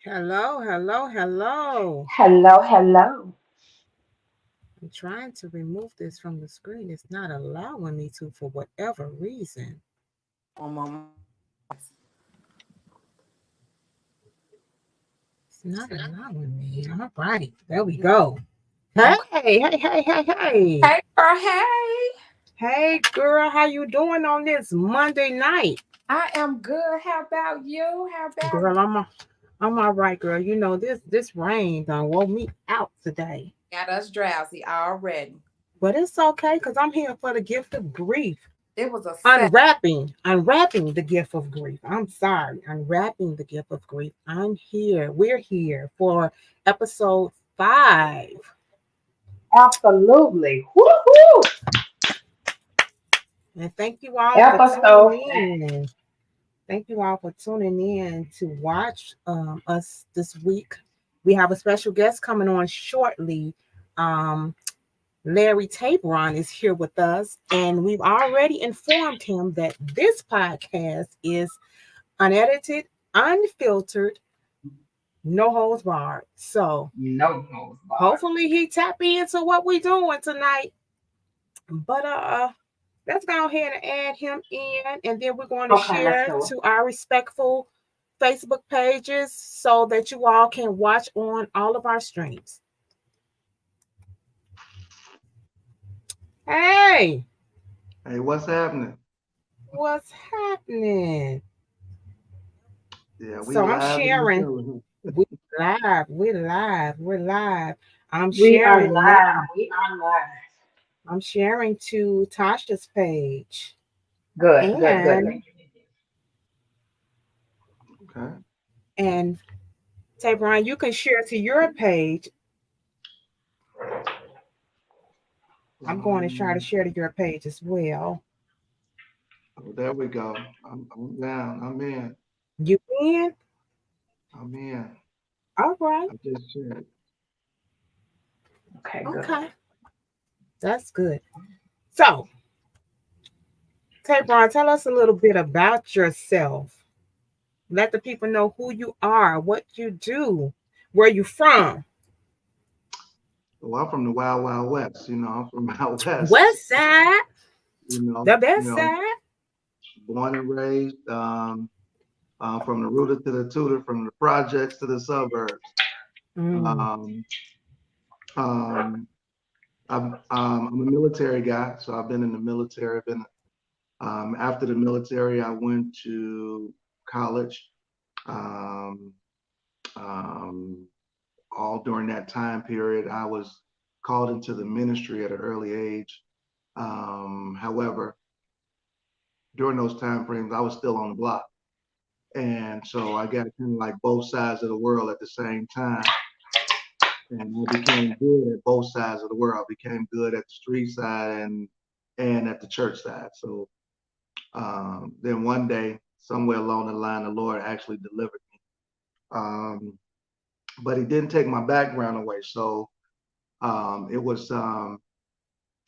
Hello, hello, hello. Hello, hello. I'm trying to remove this from the screen. It's not allowing me to for whatever reason. One moment. It's not allowing me. All right, there we go. Hey, Okay. hey. Hey, girl. Hey. Hey, girl, how you doing on this Monday night? I am good. How about you? How about Girl, I'm all right, girl. You know this rain done woke me out today. got us drowsy already? But it's okay because I'm here for the gift of grief. It was a set. Unwrapping the gift of grief. I'm sorry, unwrapping the gift of grief. I'm here. We're here for episode 5. Absolutely. Woohoo! And thank you all for Episode tuning in. Thank you all for tuning in to watch us this week. We have a special guest coming on shortly. Um, Larry Tabron is here with us, and we've already informed him that this podcast is unedited, unfiltered, no holds barred. So no holds barred. hopefully he tap into what we're doing tonight. But let's go ahead and add him in, and then we're going to Okay, let's share do it. to our respectful Facebook pages so that you all can watch on all of our streams. Hey, Hey, what's happening? what's happening? Yeah, we So I'm live in the sharing. building. We we're live. I'm We are sharing now. live. We are live. I'm sharing to Tasha's page. Good, good, good. And Okay. and Tabron, you can share to your page. I'm going to try to Um, share to your page as well. oh, there we go. I'm down. I'm in. You in? I'm in. All right. I just shared. Okay, good. Okay. That's good. So, Tabron, tell us a little bit about yourself. Let the people know who you are, what you do, where you from. Well, I'm from the Wild Wild West. I'm from out west. West side, the You best know, side. born and raised. From the rooter to the tutor, from the projects to the suburbs. Mm. Um, um, I'm a military guy, so I've been in the military. I've been after the military, I went to college. Um, um, all during that time period, I was called into the ministry at an early age. However, during those time frames, I was still on the block. And so I got kind of like both sides of the world at the same time. And I became good at both sides of the world. I became good at the street side and at the church side. So then one day, somewhere along the line, the Lord actually delivered me. But He didn't take my background away. So um, it was um,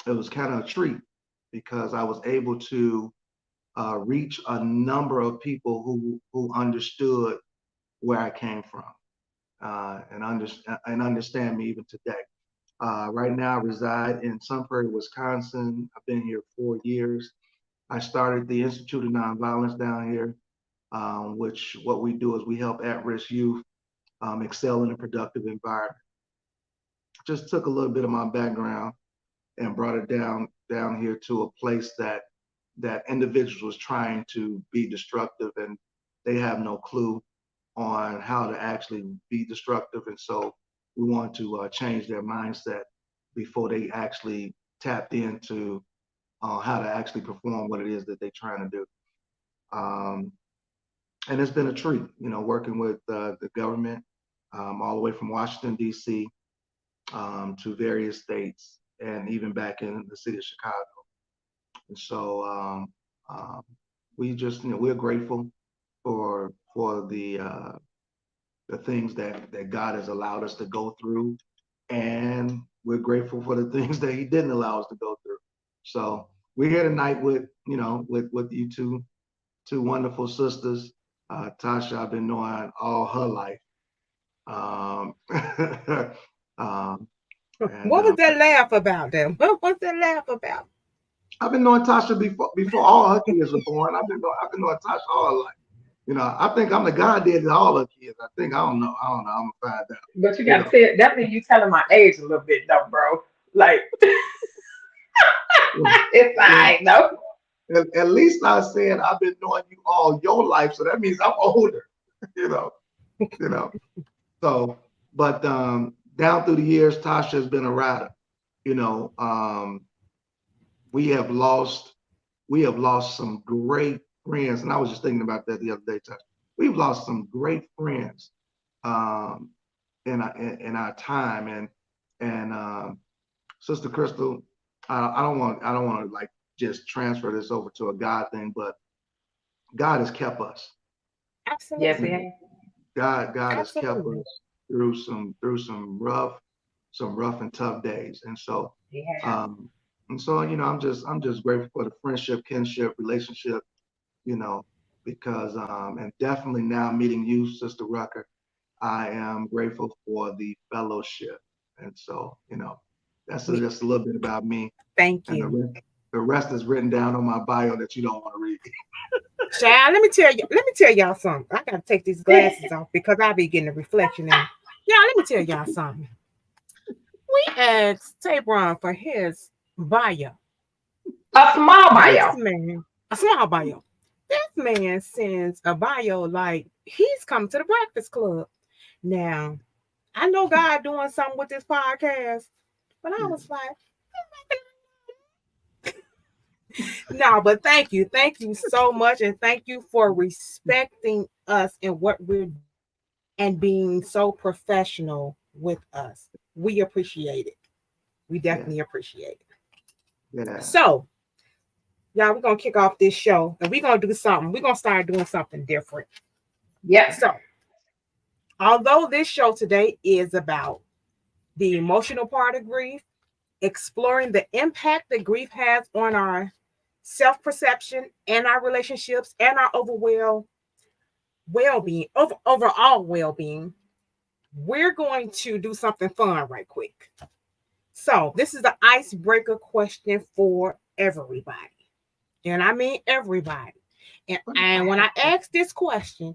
it was kind of a treat because I was able to reach a number of people who understood where I came from and understand me even today. Right now, I reside in Sun Prairie, Wisconsin. I've been here 4 years. I started the Institute of Nonviolence down here, which what we do is we help at-risk youth excel in a productive environment. Just took a little bit of my background and brought it down here to a place that individuals was trying to be destructive and they have no clue on how to actually be destructive. And so we want to change their mindset before they actually tapped into how to actually perform what it is that they're trying to do. Um, and it's been a treat, working with the government all the way from Washington, D.C. To various states and even back in the city of Chicago. And so um, we just, we're grateful for the things that God has allowed us to go through, and we're grateful for the things that He didn't allow us to go through. So we're here tonight with you two wonderful sisters. Tasha, I've been knowing all her life. What was that laugh about then? What was that laugh about? I've been knowing Tasha before all her kids were born. I've been knowing Tasha all her life. I think I'm the goddaddy to all her kids. I don't know. I'm gonna find out. But you gotta tell that means you telling my age a little bit though, bro. Like it's fine, no. At least I said I've been knowing you all your life, so that means I'm older. you know. So, but down through the years, Tasha has been a rider. We have lost some great friends, and I was just thinking about that the other day, Tasha. We've lost some great friends in our time, and Sister Crystal, I don't want to like just transfer this over to a God thing, but God has kept us. Absolutely. Yes, yeah. God has kept us through some rough and tough days, and so I'm just grateful for the friendship, kinship, relationship, because and definitely now meeting you, Sister Rucker, I am grateful for the fellowship, and so that's just a little bit about me. Thank you. The rest is written down on my bio that you don't want to read. Child, let me tell y'all something. I gotta take these glasses off because I be getting a reflection in. Y'all, let me tell y'all something. We asked Tabron for his bio. A small bio. A small bio. This man sends a bio like he's coming to the Breakfast Club. Now, I know God doing something with this podcast, but I was like, no, but thank you so much, and thank you for respecting us and what we're doing and being so professional with us. We appreciate it. We definitely appreciate it. Yeah. So, y'all, we're gonna kick off this show, and we're gonna do something. We're gonna start doing something different. Yeah. So, although this show today is about the emotional part of grief, exploring the impact that grief has on our self-perception and our relationships and our overall well-being, we're going to do something fun right quick. So this is the icebreaker question for everybody. And I mean everybody. And when I ask this question,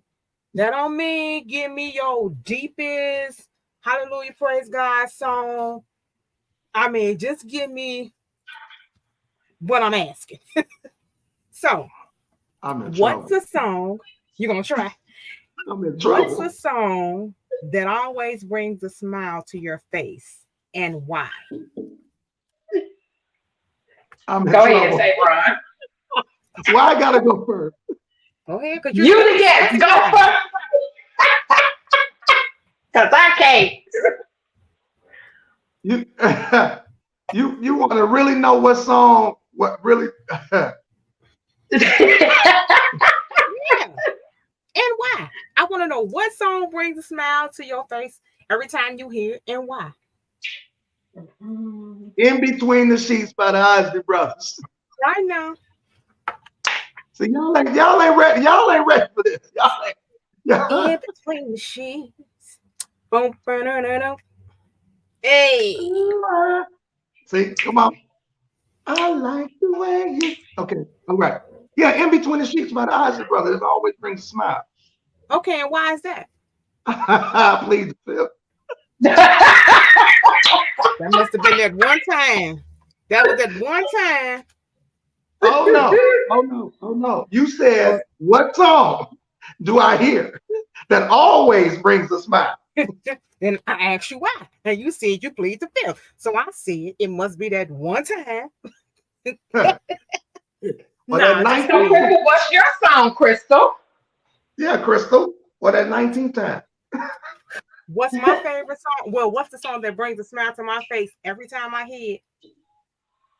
that don't mean give me your deepest hallelujah praise God song. I mean, just give me what I'm asking. So, what's a song? You're going to try. I'm in trouble. What's a song that always brings a smile to your face and why? Go ahead, say Ron. Why I gotta go first? Go ahead, because you the guest. Go first. Because I can't. You want to really know what song? What really? Yeah. And why? I want to know what song brings a smile to your face every time you hear it, and why? In Between the Sheets by the Isley Brothers. Right now. So y'all ain't ready. Y'all ain't ready for this. In Between the Sheets. Boom, hey. See, come on. I like the way you. Okay, all right. Yeah, In Between the Sheets by the Isley Brothers. It always brings a smile. Okay, and why is that? Please, Phil. That must have been that one time. That was that one time. Oh no. You said, what song do I hear that always brings a smile? Then I asked you why. And you said you plead the fifth. So I said it must be that one time. What's your song, Crystal? Yeah, Crystal. Or that 19th time. What's my favorite song? Well, what's the song that brings a smile to my face every time I hear it?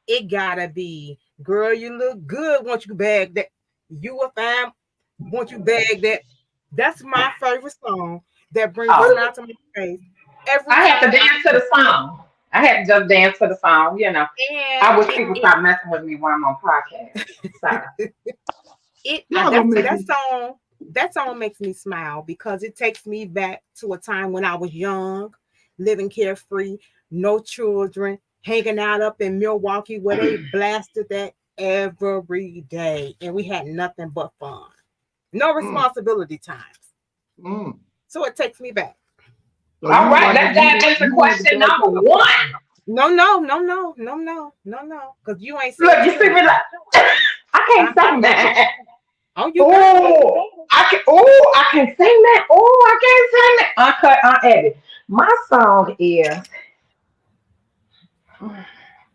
It gotta be Girl, You Look Good Once You Bag That. You a fam, Once You Bag That. That's my favorite song that brings a smile to my face. I have to dance to the song. I have to just dance to the song, you know. And I wish people stop messing with me when I'm on podcast. Sorry. That song That song makes me smile because it takes me back to a time when I was young, living carefree, no children, hanging out up in Milwaukee where they blasted that every day. And we had nothing but fun. No Mm, responsibility times. mm. So it takes me back. So All you right, like let's dive into you like the question dark number color. one. No, no, no, no, no, no, no, no. Because you ain't Look, said you see yours me yet. like I can't Uh-huh. sing that. Oh, you can. I can sing that. Oh, I can't sing that. Uncut, unedited. My song is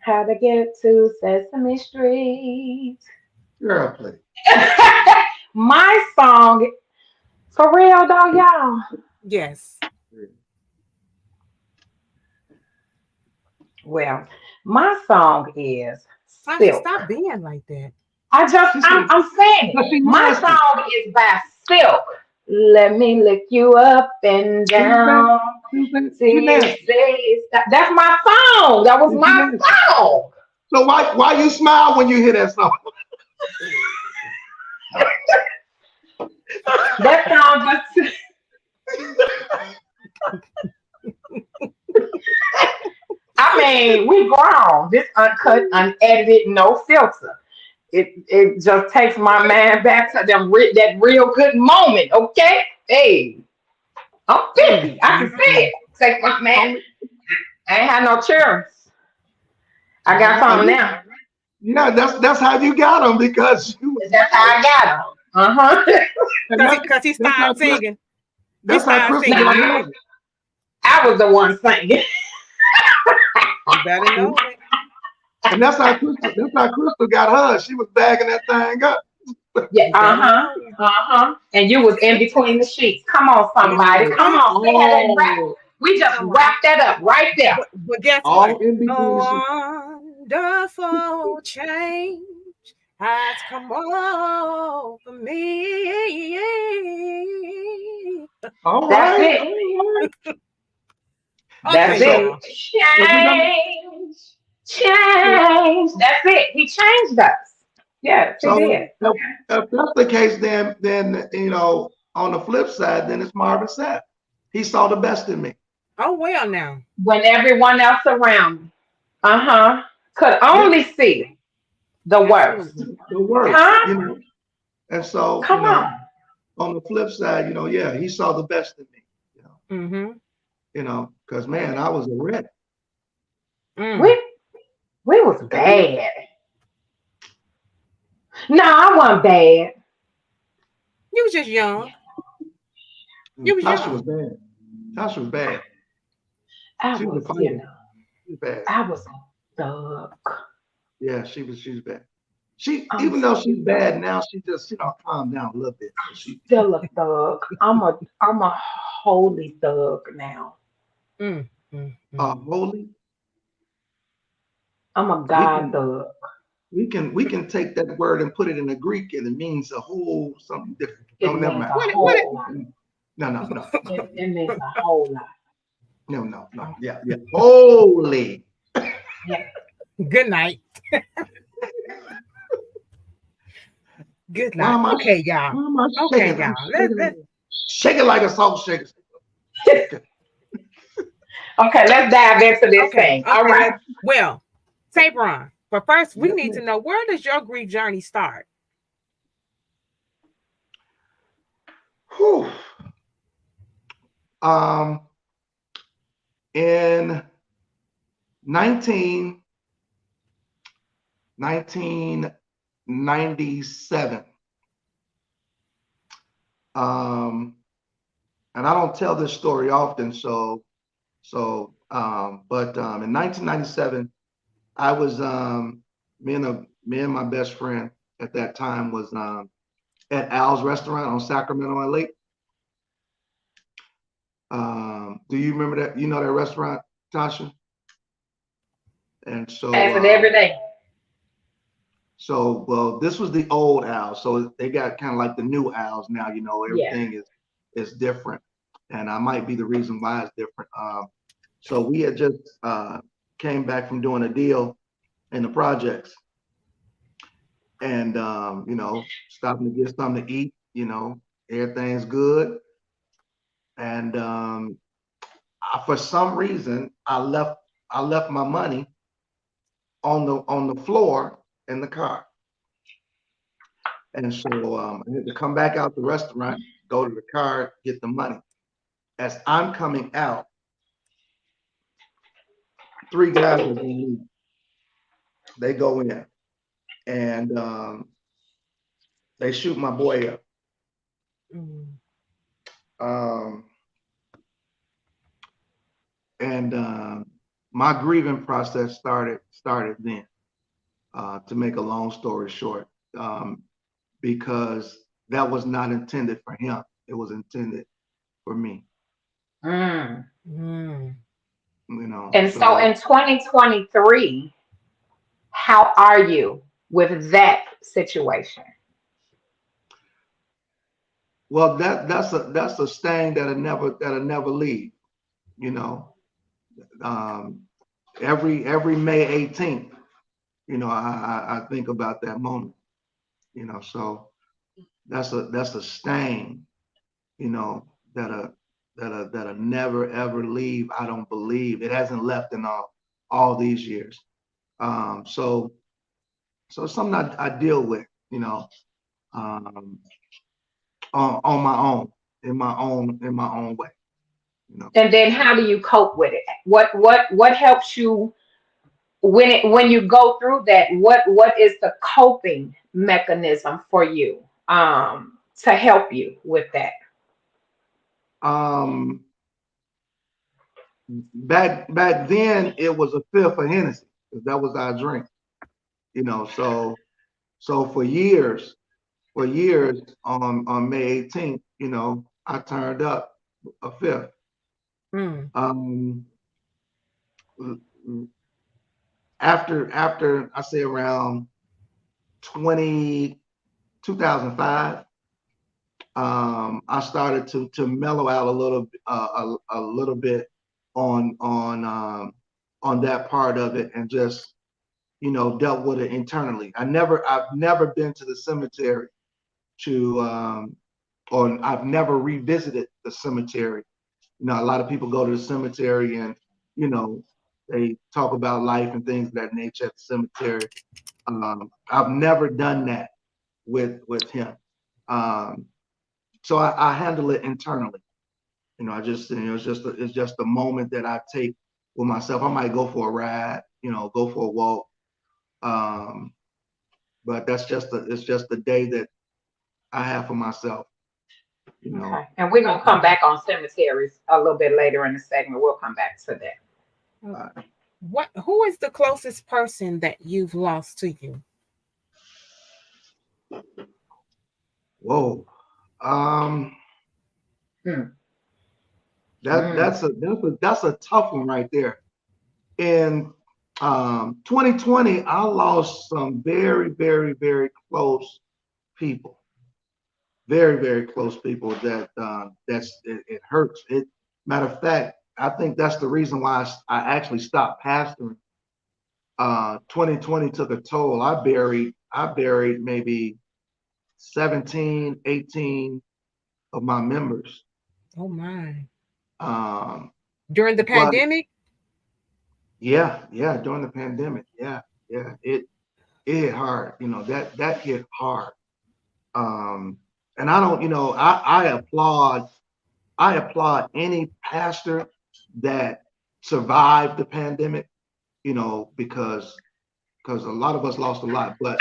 How to Get to Sesame Street. Girl, play. My song, for real though, y'all. Yes. Well, my song is Tasha, Silk. stop being like that. I She I'm, said, I'm saying it. but she My nasty. song is by Silk. Let me lick you up and She said, down. she See you nasty. say that's my song. That was She my nasty. song. So why you smile when you hear that song? That song just I mean, we grown. This uncut, unedited, no filter. It just takes my mind back to that real good moment. Okay, hey, I'm Mm, 50. I can mm, say mm. it. Take my man. Only, I ain't had no children. I All got right. oh, something now. yeah, that's how you got them because you was That's how smiling. I got them. Uh-huh. And Cause he that's how started singing. He That's how started Crystal singing. got Now hers. I was the one singing. You better know it. And that's how Crystal got hers. She was bagging that thing up. Yeah, You better uh-huh. know it. Uh-huh. And you was in between the sheets. Come on, somebody. Oh, Come What? on. See how that wrap? oh, We just Come on. wrapped that up right there. But guess what? all in A between the sheets. wonderful change has come over me. All That's right, it. all right. That's Okay, And so, it. y'all. so we're gonna, Change. Change. That's it. He changed us. Yes, he so did. if that's the case, then on the flip side, then it's Marvin Sapp. He saw the best in me. Oh well now. When everyone else around me, uh-huh, could Yeah, only see the worst. Absolutely. the worst, Huh? And so, Come on. on the flip side, yeah, he saw the best in me. Mm-hmm. Because man, I was a wreck. Mm. We we was And we, bad. No, I wasn't bad. You was just young. You was Tasha was young. bad. Tasha was bad. I She was a was, fighter. She was bad. I was a thug. Yeah, she's bad. She I'm even though she's bad now, she just calmed down a little bit. But she still a thug. I'm a holy thug now. Mm, mm, mm. holy. I'm a We God can thug. we can take that word and put it in the Greek and it means a whole something different. No, It never means mind. a What it whole lot. No, no, no, It means a whole lot. no, no, no. oh, Yeah, yeah. Holy. Yeah. good night. Good Why night. am I Okay, y'all. why am I Okay, shaking? y'all. I'm shaking. Shaking like a salt shaker. Okay. Okay, let's dive into this Okay, thing. All okay, right. well, Tabron, but first we Yes, need to ma'am. know, where does your grief journey start? Whew. Um, in 19, 1997. Um, and I don't tell this story often, but in 1997, I was me and my best friend at that time was at Al's restaurant on Sacramento and Lake. Do you remember that? You know that restaurant, Tasha? And Pass it every day. well, this was the old Al. So they got kind of like the new Al's now. Yeah. Everything is different, and I might be the reason why it's different. So we had just came back from doing a deal in the projects, and stopping to get something to eat. Everything's good. And for some reason, I left my money on the floor in the car. And so I had to come back out the restaurant, go to the car, get the money. As I'm coming out, three guys are going in. They go in and they shoot my boy up. Mm. Um, and my grieving process started then. To make a long story short, because that was not intended for him. It was intended for me. Mm. Mm. And so So in 2023, how are you with that situation? well, that's a stain that'll never leave. You know, um, every May 18th, I think about that moment. So that's a stain. You know, that'll never ever leave. I don't believe it hasn't left in all these years. So it's something I deal with. Um, on my own, in my own way. You know. And then how do you cope with it? What helps you when you go through that? What is the coping mechanism for you to help you with that? Um, back then it was a fifth of Hennessy because that was our drink. So for years on May 18th, I turned up a fifth. Mm. Um, after I say around 20 2005, I started to mellow out a little bit on that part of it and just dealt with it internally. I've never been to the cemetery to or I've never revisited the cemetery. A lot of people go to the cemetery and you know they talk about life and things of that nature at the cemetery. I've never done that with him. Um, so I handle it internally. I just it's just a moment that I take with myself. I might go for a ride, go for a walk. Um, but it's just the day that I have for myself. You know. Okay. And we're gonna come back on cemeteries a little bit later in the segment. We'll come back to that. Uh, Who is the closest person that you've lost to you? whoa. Um, Mm, that mm, that's a tough one right there. In 2020, I lost some very, very, very close people. Very, very close people it hurts. Matter of fact, I think that's the reason why I actually stopped pastoring. 2020 took a toll. I buried maybe 17, 18 of my members. Oh my. Um, During the but pandemic? yeah, during the pandemic, yeah, it hit hard. That hit hard. Um, and I don't, I applaud any pastor that survived the pandemic, because a lot of us lost a lot, but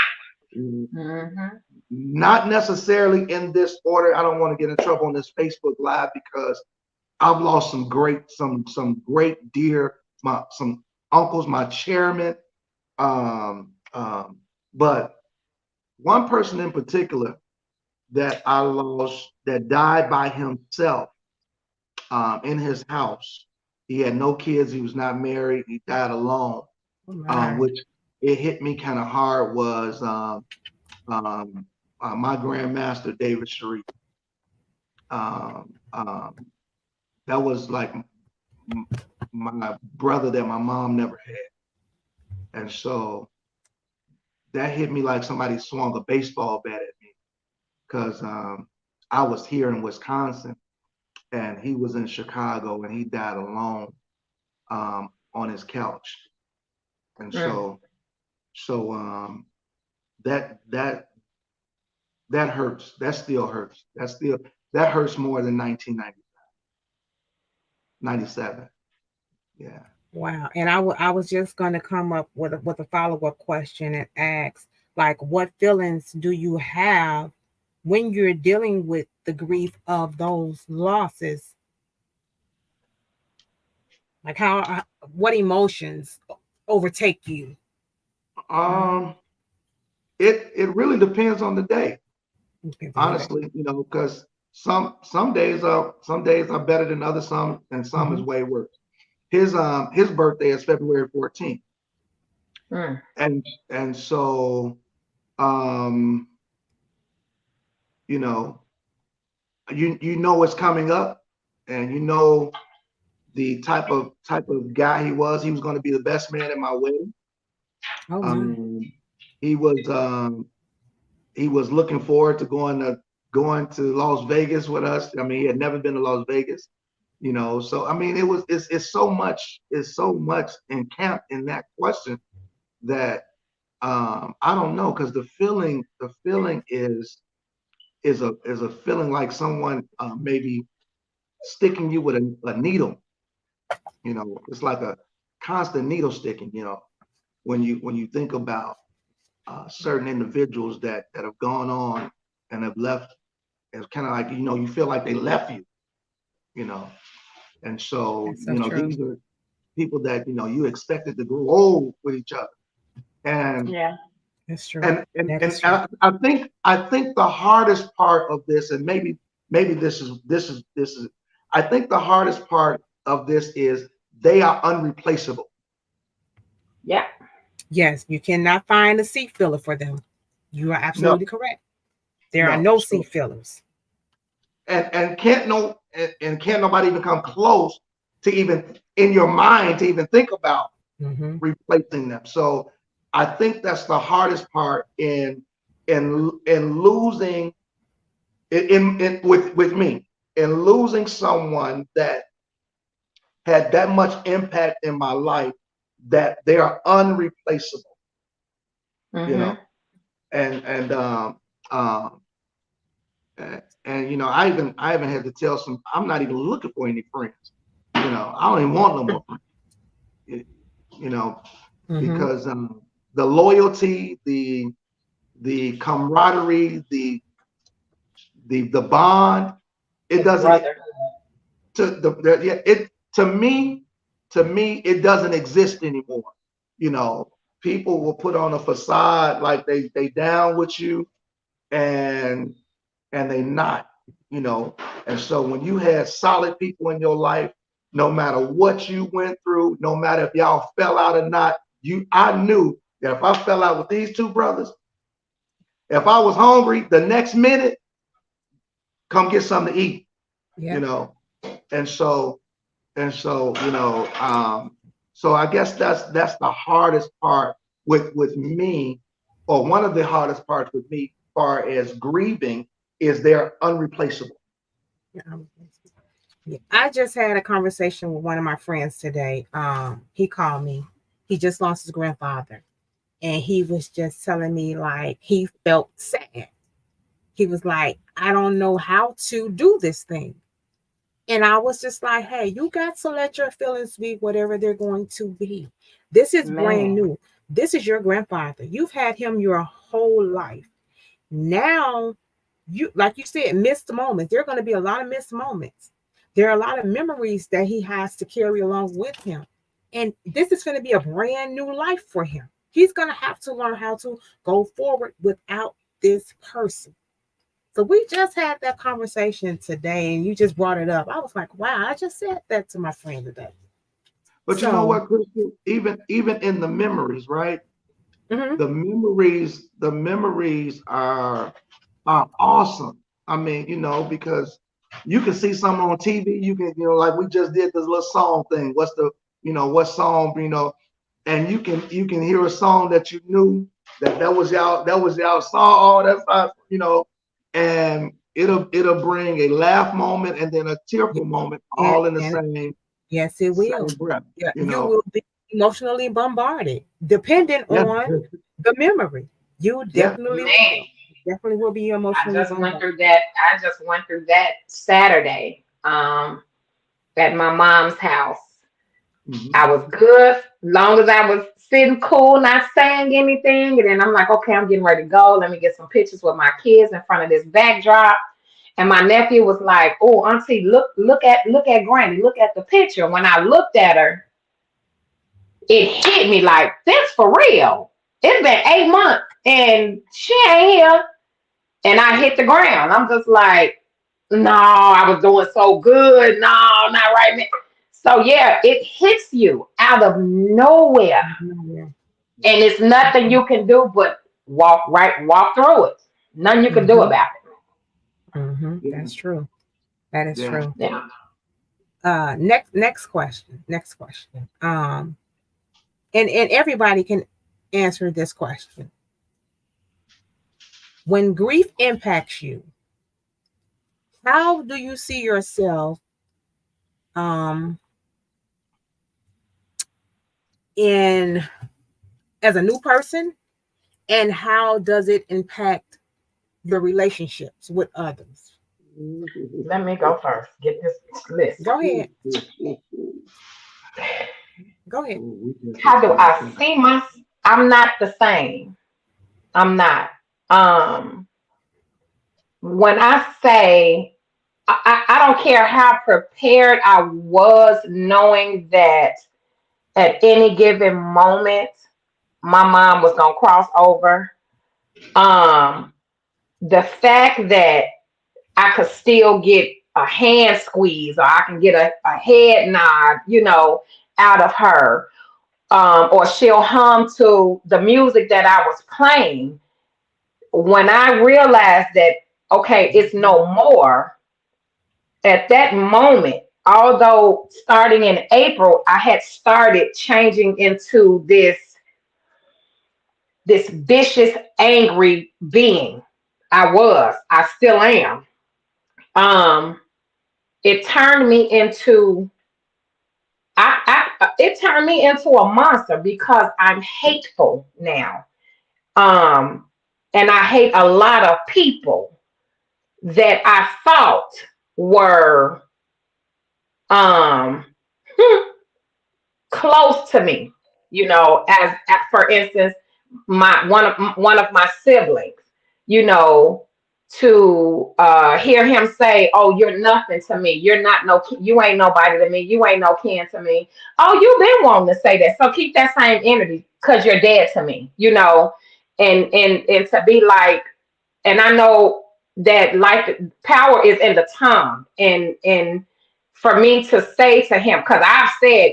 mm-hmm. not necessarily in this order. I don't want to get in trouble on this Facebook Live because I've lost some great dear some uncles, my chairman. Um, um, but one person in particular that I lost that died by himself in his house. He had no kids. He was not married. He died alone, Oh my. which it hit me kind of hard was um, my grandmaster, David Sharif. Um, um, that was like my brother that my mom never had. And so that hit me like somebody swung a baseball bat at me because I was here in Wisconsin and he was in Chicago and he died alone on his couch. And Mm. so that that that hurts. That still hurts. That hurts more than 1997. Yeah. Wow. And I was just going to come up with a follow-up question and ask, like, what feelings do you have when you're dealing with the grief of those losses? Like, what emotions overtake you? Um, it really depends on the day, Depends on the day. honestly, because some days are better than others, some and some is Hmm. way worse. His birthday is February 14th. Mm. And so um, you know, you know what's coming up, and you know the type of guy he was. He was going to be the best man at my wedding. Oh my. Um, he was um, he was looking forward to going to Las Vegas with us. I mean, he had never been to Las Vegas, So I mean, it's so much encamped in that question that I don't know, because the feeling is a feeling like someone maybe sticking you with a needle. It's like a constant needle sticking. When you think about certain individuals that have gone on and have left, it's kind of like you feel like they left you. You know, and so That's so true. these are people that you expected to grow old with each other, and Yeah. That's true. and and, That is and true. I think the hardest part of this, and maybe this is I think the hardest part of this is they are unreplaceable. Yeah. Yes, you cannot find a seat filler for them. You are No, absolutely correct. There are no. no So seat fillers. and can't no and can't nobody even come close to even in your mind to even think about Hmm. replacing them. So I think that's the hardest part in losing with me, in losing someone that had that much impact in my life, that they are unreplaceable, you know. Mm-hmm. And and um and, and I even had to tell some, I'm not even looking for any friends. I don't even want no more friends. You you know, Hmm. because the loyalty, the camaraderie, the bond, it The doesn't brotherhood. yeah, it to me it doesn't exist anymore. You know, people will put on a facade like they down with you, and they not, you know. And so when you had solid people in your life, no matter what you went through, no matter if y'all fell out or not, I knew that if I fell out with these two brothers, if I was hungry the next minute, come get something to eat, you Yep. know. And so, so I guess that's the hardest part with me, or one of the hardest parts with me, far as grieving, is they're unreplaceable. Um, yeah. I just had a conversation with one of my friends today. He called me. He just lost his grandfather, and he was just telling me like he felt sad. He was like, I don't know how to do this thing. And I was just like, hey, you got to let your feelings be whatever they're going to be. This is brand Man. new. This is your grandfather. You've had him your whole life. Now, you, like you said, missed moments. There are going to be a lot of missed moments. There are a lot of memories that he has to carry along with him. And this is going to be a brand new life for him. He's going to have to learn how to go forward without this person. So we just had that conversation today, and you just brought it up. I was like, wow, I just said that to my friend today. But you know So, what, Crystal? Even in the memories, right? mhm, The memories are awesome. I mean, because you can see something on TV. You can, like we just did this little song thing. What song, and you can hear a song that you knew that was y'all song. Oh, that's not, and it'll bring a laugh moment and then a Yeah. tearful moment And, all in the and same yes, it will. same breath. Yeah, You you know, will be emotionally bombarded, depending yeah, on the memory. You yeah, definitely Man, will. Definitely will be I emotionally just went bombarded. through that. I just went through that Saturday at my mom's house. hmm I was good long as I was sitting cool, not saying anything. And then I'm like, okay, I'm getting ready to go. Let me get some pictures with my kids in front of this backdrop. And my nephew was like, "Oh, Auntie, look at Granny, look at the picture." When I looked at her, it hit me like, this for real. It's been 8 months and she ain't here. And I hit the ground. I'm just like, no, I was doing so good. No, not right now. So yeah, it hits you out of nowhere. Yeah. And it's nothing you can do but walk through it. Nothing you can do Mm-hmm. about Mm-hmm. yeah, That's true. That is yeah. true. it. Yeah. Next question. Next question. And everybody can answer this question. When grief impacts you, how do you see yourself um in as a new person, and how does it impact your relationships with others? Let me go first. Get this list. Go ahead. Go ahead. How do I see myself? I'm not the same. I'm not. Um, when I say I don't care how prepared I was, knowing that at any given moment my mom was gonna cross over. Um, the fact that I could still get a hand squeeze or I can get a head nod, out of her. Or she'll hum to the music that I was playing. When I realized that, okay, it's no more, at that moment, although starting in April, I had started changing into this vicious, angry being. I still am. Um, it turned me into it turned me into a monster because I'm hateful now. Um, and I hate a lot of people that I thought were um close to me. As for instance, my one of my siblings. You know, to hear him say, "Oh, you're nothing to me. You're not no. You ain't nobody to me. You ain't no kin to me." Oh, you've been wanting to say that, so keep that same energy because you're dead to me. And to be like, and I know that life power is in the tongue, and for me to say to him, because I've said,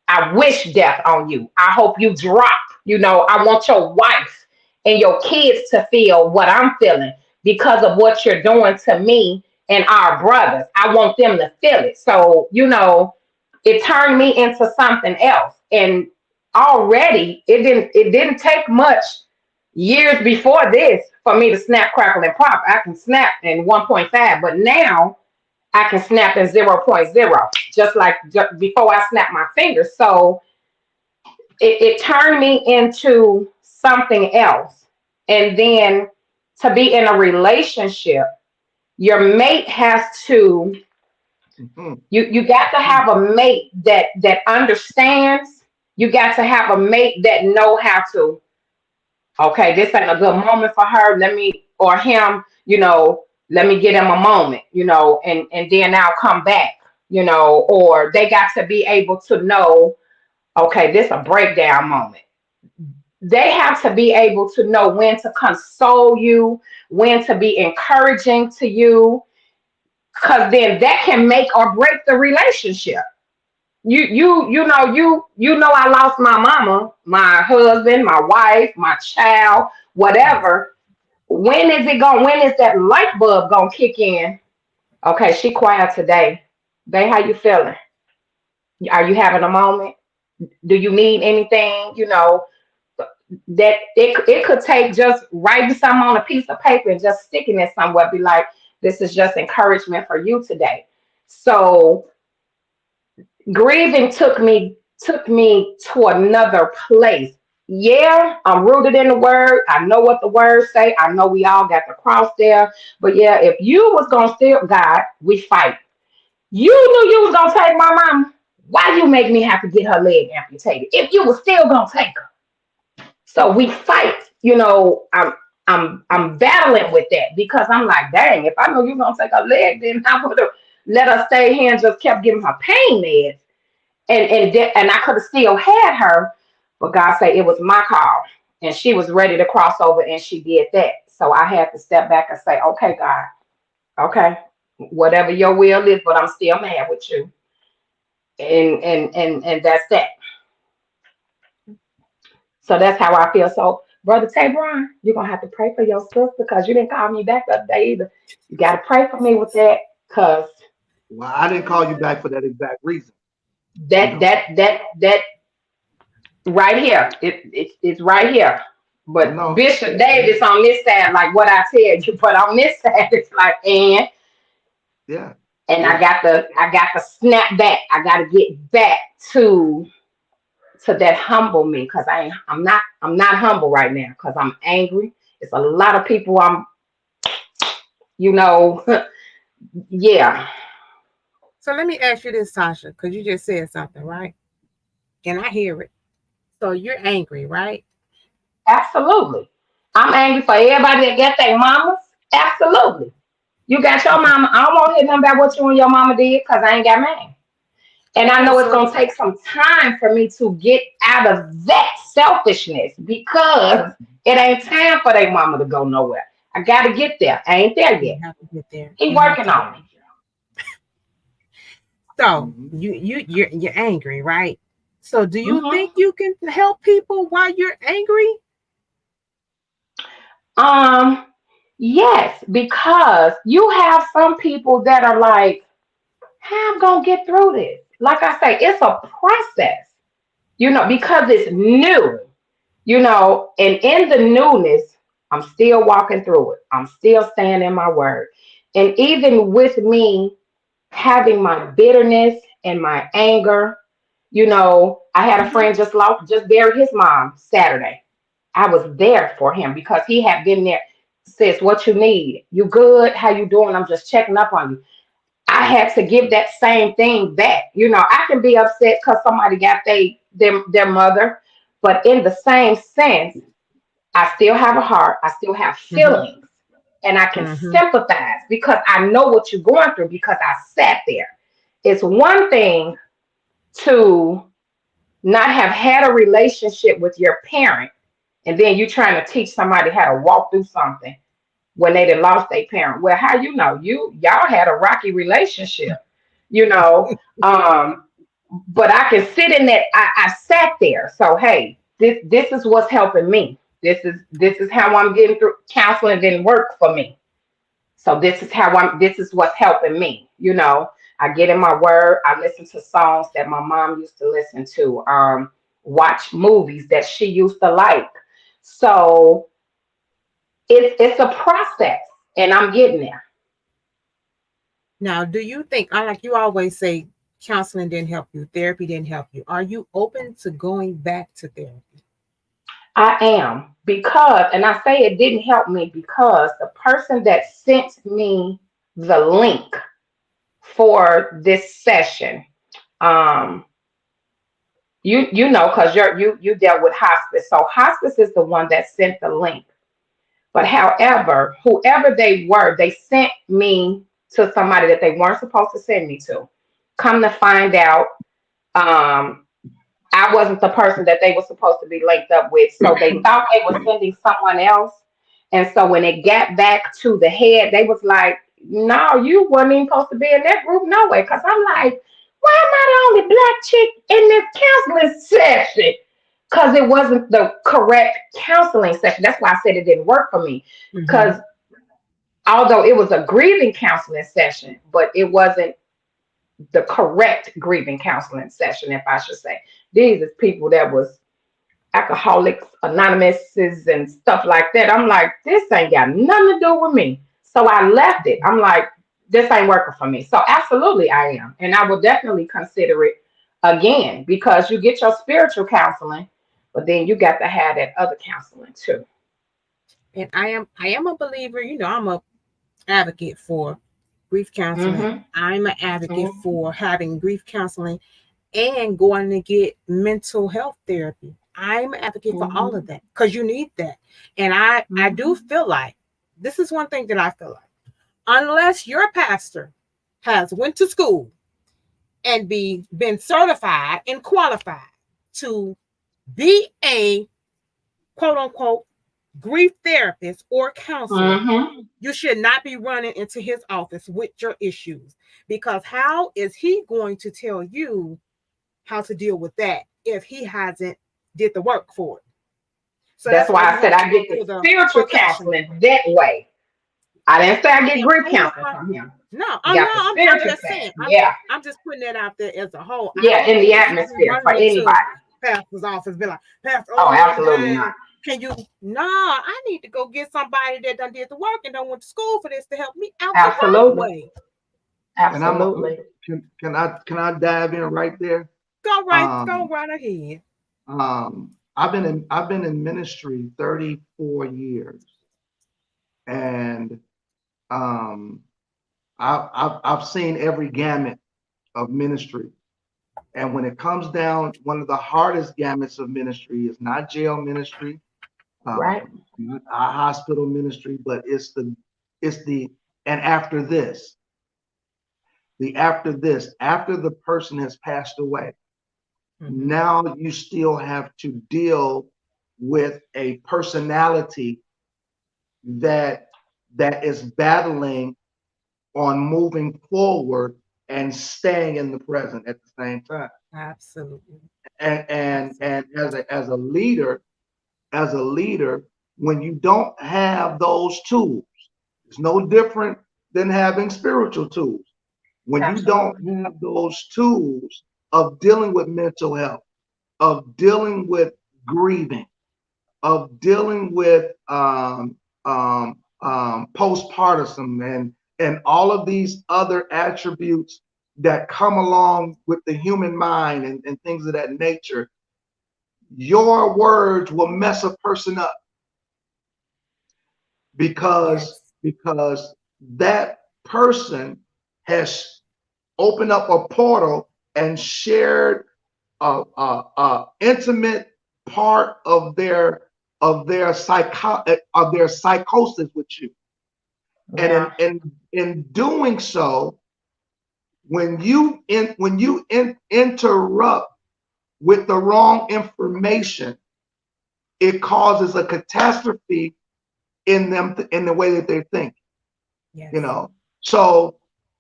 I wish death on you. I hope you drop. I want your wife and your kids to feel what I'm feeling because of what you're doing to me and our brothers. I want them to feel it. So, it turned me into something else. And already it didn't take much years before this for me to snap, crackle, and pop. I can snap in 1.5, but now I can snap in zero point 0, just before I snap my fingers. So it turned me into something else. And then to be in a relationship, your mate has to, Mhm. you got to have a mate that understands. You got to have a mate that know how to, okay, this ain't a good moment for her. Let me or him, let me get him a moment, and then I'll come back, or they got to be able to know, okay, this a breakdown moment. They have to be able to know when to console you, when to be encouraging to you, because then that can make or break the relationship. You know I lost my mama, my husband, my wife, my child, whatever. When is that light bulb gonna kick in? Okay, she quiet today. Babe, how you feeling? Are you having a moment? Do you need anything? that it could take just writing something on a piece of paper and just sticking it somewhere, be like, this is just encouragement for you today. So grieving took me to another place. Yeah, I'm rooted in the word. I know what the words say. I know we all got the cross there. But yeah, if you was gonna steal God, we fight. You knew you was gonna take my mama. Why you make me have to get her leg amputated? If you was still gonna take her. So we fight. I'm battling with that because I'm like, dang, if I know you're gonna take her leg, then I would have let her stay here and just kept giving her pain meds and I could have still had her, but God said it was my call, and she was ready to cross over, and she did that. So I had to step back and say, okay, God, okay, whatever your will is, but I'm still mad with you, and that's that. So that's how I feel. So, Brother Tabron, you're gonna have to pray for your sister because you didn't call me back the other day either. You gotta pray for me with that, cause Well, I didn't call you back for that exact reason. You that know, that that that right here. It's right here. I But know. Bishop Davis on this side, like what I tell you, but on this side, it's like Yeah, and yeah. I got to snap back. I got to get back to that humble me because I'm not humble right now because I'm angry. It's a lot of people. You know, yeah, So let me ask you this, Tasha, because you just said something, right? And I hear it. So you're angry, right? absolutely. I'm angry for everybody that got their mamas. Absolutely. You got your Okay. mama. I don't want to hear nothing about what you and your mama did because I ain't got mine. And I Okay. know it's So going to take some time for me to get out of that selfishness because it ain't time for their mama to go nowhere. I got to get there. I ain't there you yet. have to get there. He You have working to get on me. So Hmm. you're angry, right? So do you Hmm. think you can help people while you're angry? Um, yes, because you have some people that are like, how I'm going to get through this? Like I say, it's a process, because it's new. And in the newness, I'm still walking through it. I'm still staying in my word. And even with me having my bitterness and my anger, I had a Hmm. friend just buried his mom Saturday. I was there for him because he had been there. Sis, what you need? You good? How you doing? I'm just checking up on you. I had to give that same thing back. I can be upset because somebody got their mother, but in the same sense, I still have a heart. I still have Hmm. feelings. And I can Hmm. sympathize because I know what you're going through because I sat there. It's one thing to not have had a relationship with your parent, and then you trying to teach somebody how to walk through something when they done lost their parent. Well, how y'all had a rocky relationship, you know. Um, but I can sit in that. I sat there. So hey, this is what's helping me. This is how I'm getting through. Counseling didn't work for me. So this is what's helping me. I get in my word, I listen to songs that my mom used to listen to, watch movies that she used to like. So it's a process and I'm getting there. Now, do you think, I like you always say, counseling didn't help you, therapy didn't help you? Are you open to going back to therapy? I am because, and I say it didn't help me because the person that sent me the link for this session, um, because you dealt with hospice, so hospice is the one that sent the link. But however, whoever they were, they sent me to somebody that they weren't supposed to send me to. Come to find out, um, I wasn't the person that they were supposed to be linked up with. So they thought they were sending someone else. And so when it got back to the head, they was like, no, you weren't even supposed to be in that group, no way. Because I'm like, why am I the only black chick in this counseling session? Because it wasn't the correct counseling session. That's why I said it didn't work for me. Hmm. Because although it was a grieving counseling session, but it wasn't the correct grieving counseling session, if I should say. These is people that was Alcoholics Anonymous and stuff like that. I'm like, this ain't got nothing to do with me. So I left it. I'm like, this ain't working for me. So absolutely I am. And I will definitely consider it again because you get your spiritual counseling, but then you got to have that other counseling too. And I am a believer, I'm a advocate for grief counseling. Mm-hmm. I'm an advocate Mm-hmm. for having grief counseling and going to get mental health therapy. I'm an advocate for all of Mm-hmm. that because you need that. And I do Mm-hmm. feel like this is one thing that I feel like unless your pastor has went to school and been certified and qualified to be a quote unquote grief therapist or counselor, Mm-hmm. you should not be running into his office with your issues because how is he going to tell you how to deal with that if he hasn't did the work for it? So That's that's why why you I said have to I go get the to the spiritual professional. counseling that way. I didn't say I get grief I am a counseling from him. no, You no, got the I'm spiritual just counseling. saying. Yeah. I'm just putting that out there as a whole. I Yeah, don't in think the you should be atmosphere for running into anybody. pastor's office, be like, Pastor, oh, Oh, I'm running absolutely behind. not. Can you? No, I need to go get somebody that done did the work and done went to school for this to help me out the right Absolutely. way. And Absolutely. can I dive in right there? Go Um, right ahead. I've been in ministry 34 years, and um, I've seen every gamut of ministry. And when it comes down, one of the hardest gamuts of ministry is not jail ministry, Right. not our hospital ministry, but it's the and after the person has passed away, Mm-hmm. now you still have to deal with a personality that that is battling on moving forward and staying in the present at the same time. Absolutely. And Absolutely. as a leader, when you don't have those tools, it's no different than having spiritual tools. When you don't Absolutely. have those tools of dealing with mental health, of dealing with grieving, of dealing with postpartum and all of these other attributes that come along with the human mind and things of that nature, your words will mess a person up because Yes. because that person has opened up a portal and shared a intimate part of their psychosis with you, and Yeah. in doing so, when you interrupt with the wrong information, it causes a catastrophe in them in the way that they think. Yes. You know, so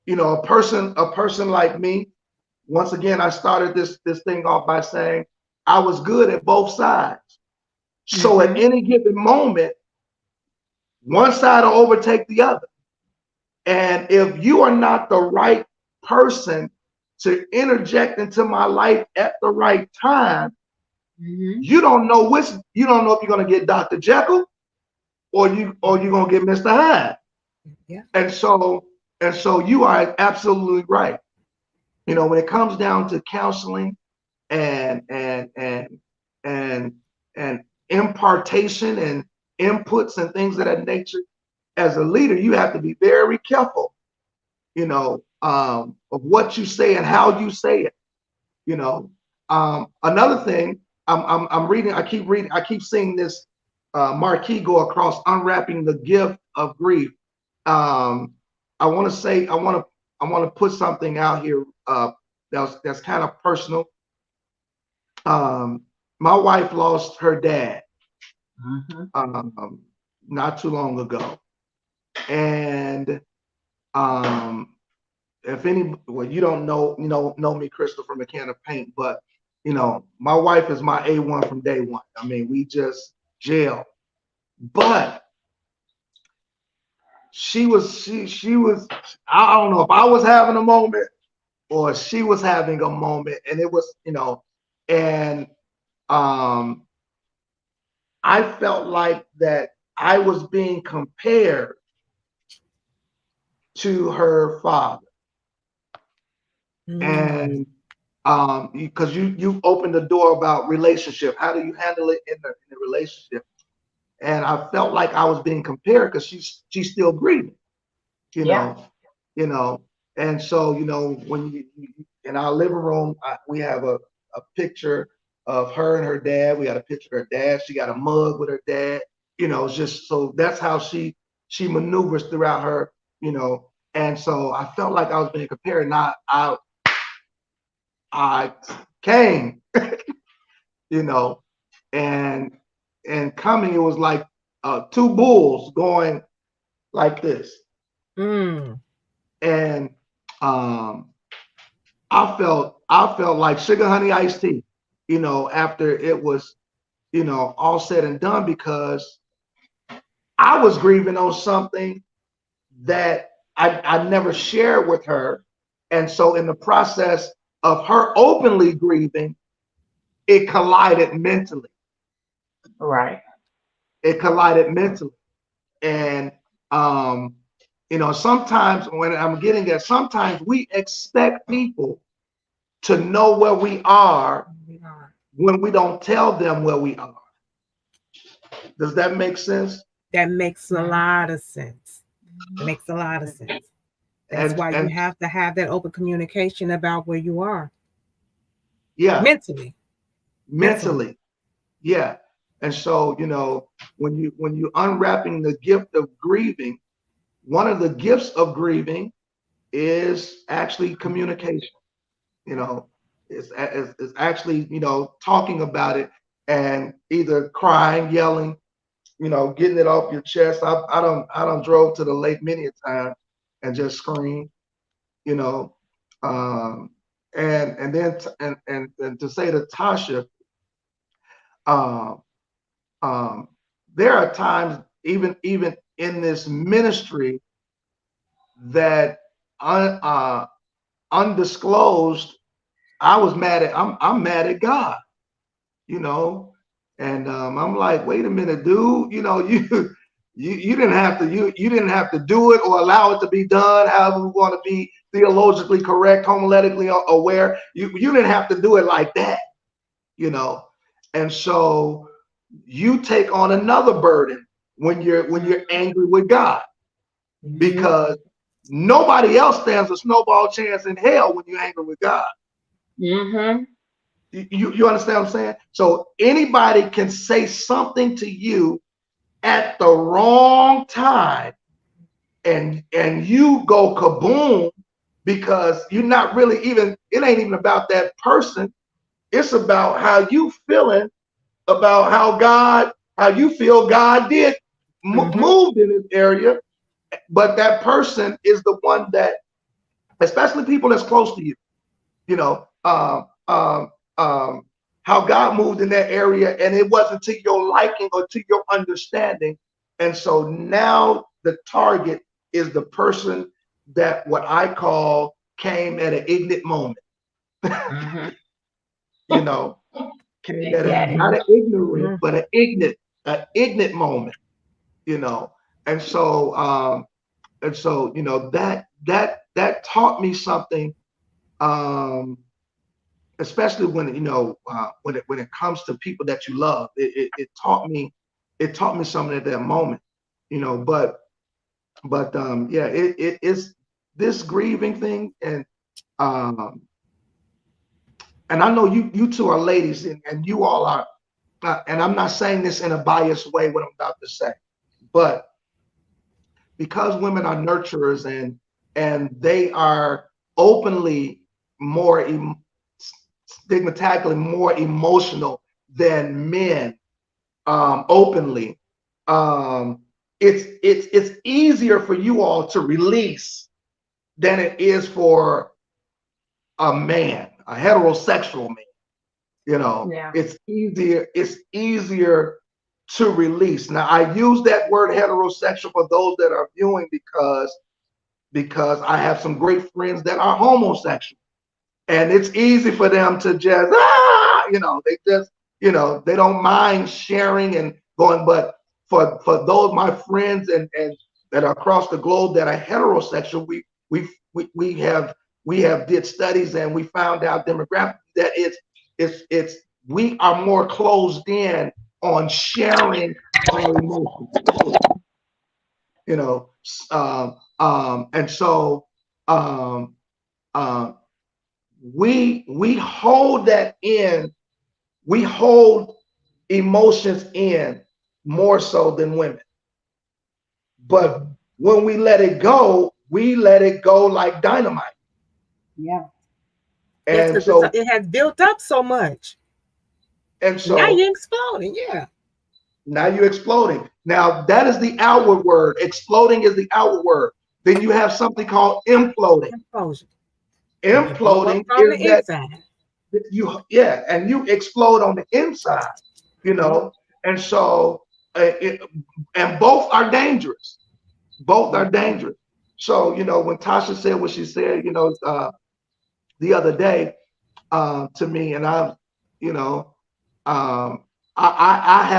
a person like me. Once again, I started this thing off by saying I was good at both sides. So at Mm-hmm. any given moment, one side will overtake the other. And if you are not the right person to interject into my life at the right time, Mm-hmm. you don't know if you're gonna get Dr. Jekyll or you're gonna get Mr. Hyde. Yeah. And so you are absolutely right. When it comes down to counseling and and and and and impartation and inputs and things of that nature, as a leader, you have to be very careful, of what you say and how you say it. You know, another thing, I'm reading. I keep seeing this marquee go across, unwrapping the gift of grief. Um, I want to say, I want to put something out here that's kind of personal. Um, my wife lost her dad Mm-hmm. um, not too long ago, and um, if any, well, you don't know me, Crystal, from a can of paint, but my wife is my A1 from day one. I mean, we just jail, but she was. I don't know if I was having a moment or she was having a moment, and it was, and um I felt like that I was being compared to her father. Mm. And because you opened the door about relationship, how do you handle it in the relationship? And I felt like I was being compared because she's still grieving, you Yeah. know, you know. And so, when you in our living room, we have a picture of her and her dad. We got a picture of her dad. She got a mug with her dad. It's just so that's how she maneuvers throughout her, And so I felt like I was being compared. Now I came, you know, and coming, it was like two bulls going like this, Mm. and um, I felt like sugar honey iced tea, after it was, all said and done, because I was grieving on something that I never shared with her, and so in the process of her openly grieving, it collided mentally. Right. It collided mentally. And sometimes when I'm getting at, sometimes we expect people to know where we are We are. when we don't tell them where we are. Does that make sense? That makes a Mhm. lot of sense. It makes a lot of sense. That's And why you have to have that open communication about where you are yeah, mentally. Mentally. mentally. Yeah. And so, when you unwrapping the gift of grieving, one of the gifts of grieving is actually communication. you know it's actually, talking about it, and either crying, yelling, getting it off your chest. I don't drove to the lake many a time and just scream, you know um and then and to say to Tasha, um um there are times, even in this ministry, that undisclosed, I'm mad at God, you know. And I'm like, wait a minute, dude, you didn't have to you didn't have to do it or allow it to be done. However, we want to be theologically correct, homiletically aware. You didn't have to do it like that, you know. And so you take on another burden when you're angry with God, Mm-hmm. because nobody else stands a snowball chance in hell when you're angry with God. Mhm. You understand what I'm saying? So anybody can say something to you at the wrong time, and you go kaboom, because you're not really even, it ain't even about that person. It's about how you feeling about how you feel God did Mm-hmm. moved in this area. But that person is the one that, especially people that's close to you, you know, how God moved in that area, and it wasn't to your liking or to your understanding. And so now the target is the person that, what I call, came at an ignorant moment, Mhm. you know, came at a, Daddy. not an ignorant, Mm-hmm. but an ignorant moment, you know. And so, that taught me something, um, especially when, when it comes to people that you love. It taught me something at that moment, but yeah, it is this grieving thing. Um and I know you two are ladies, and you all are, and I'm not saying this in a biased way, what I'm about to say, but because women are nurturers, and they are openly more stigmatically more emotional than men, openly, um, it's easier for you all to release than it is for a man, a heterosexual man. Yeah. It's easier to release. Now, I use that word heterosexual for those that are viewing, because I have some great friends that are homosexual, and it's easy for them to just they just, they don't mind sharing and going. But for those my friends and that are across the globe that are heterosexual, we have did studies and we found out demographically that it's we are more closed in on sharing our emotions, you know. And so um, um, we hold that in, we hold emotions in more so than women. But when we let it go like dynamite. Yeah. Yes, And because so it has built up so much. and Now so you're exploding. Yeah. now you're exploding. Now that is the outward word. Exploding is the outward word. Then you have something called imploding. Implosion. You blow up Imploding from is the that inside. and you explode on the inside, you Yep. know. And so and both are dangerous. Both are dangerous. So, when Tasha said what she said, the other day to me, and you know, um, I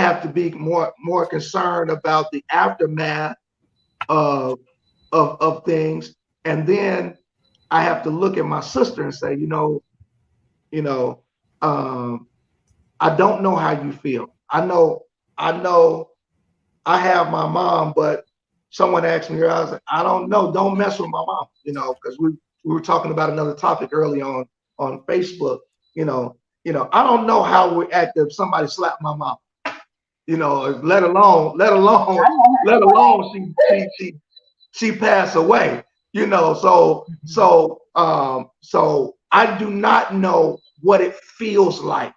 have to be more concerned about the aftermath of of things, and then I have to look at my sister and say, you know, um, I don't know how you feel. I know I have my mom, but someone asked me, I was like, I don't know. Don't mess with my mom, because we were talking about another topic early on Facebook. I don't know how we act if somebody slapped my mom. Let alone she passed away. So I do not know what it feels like.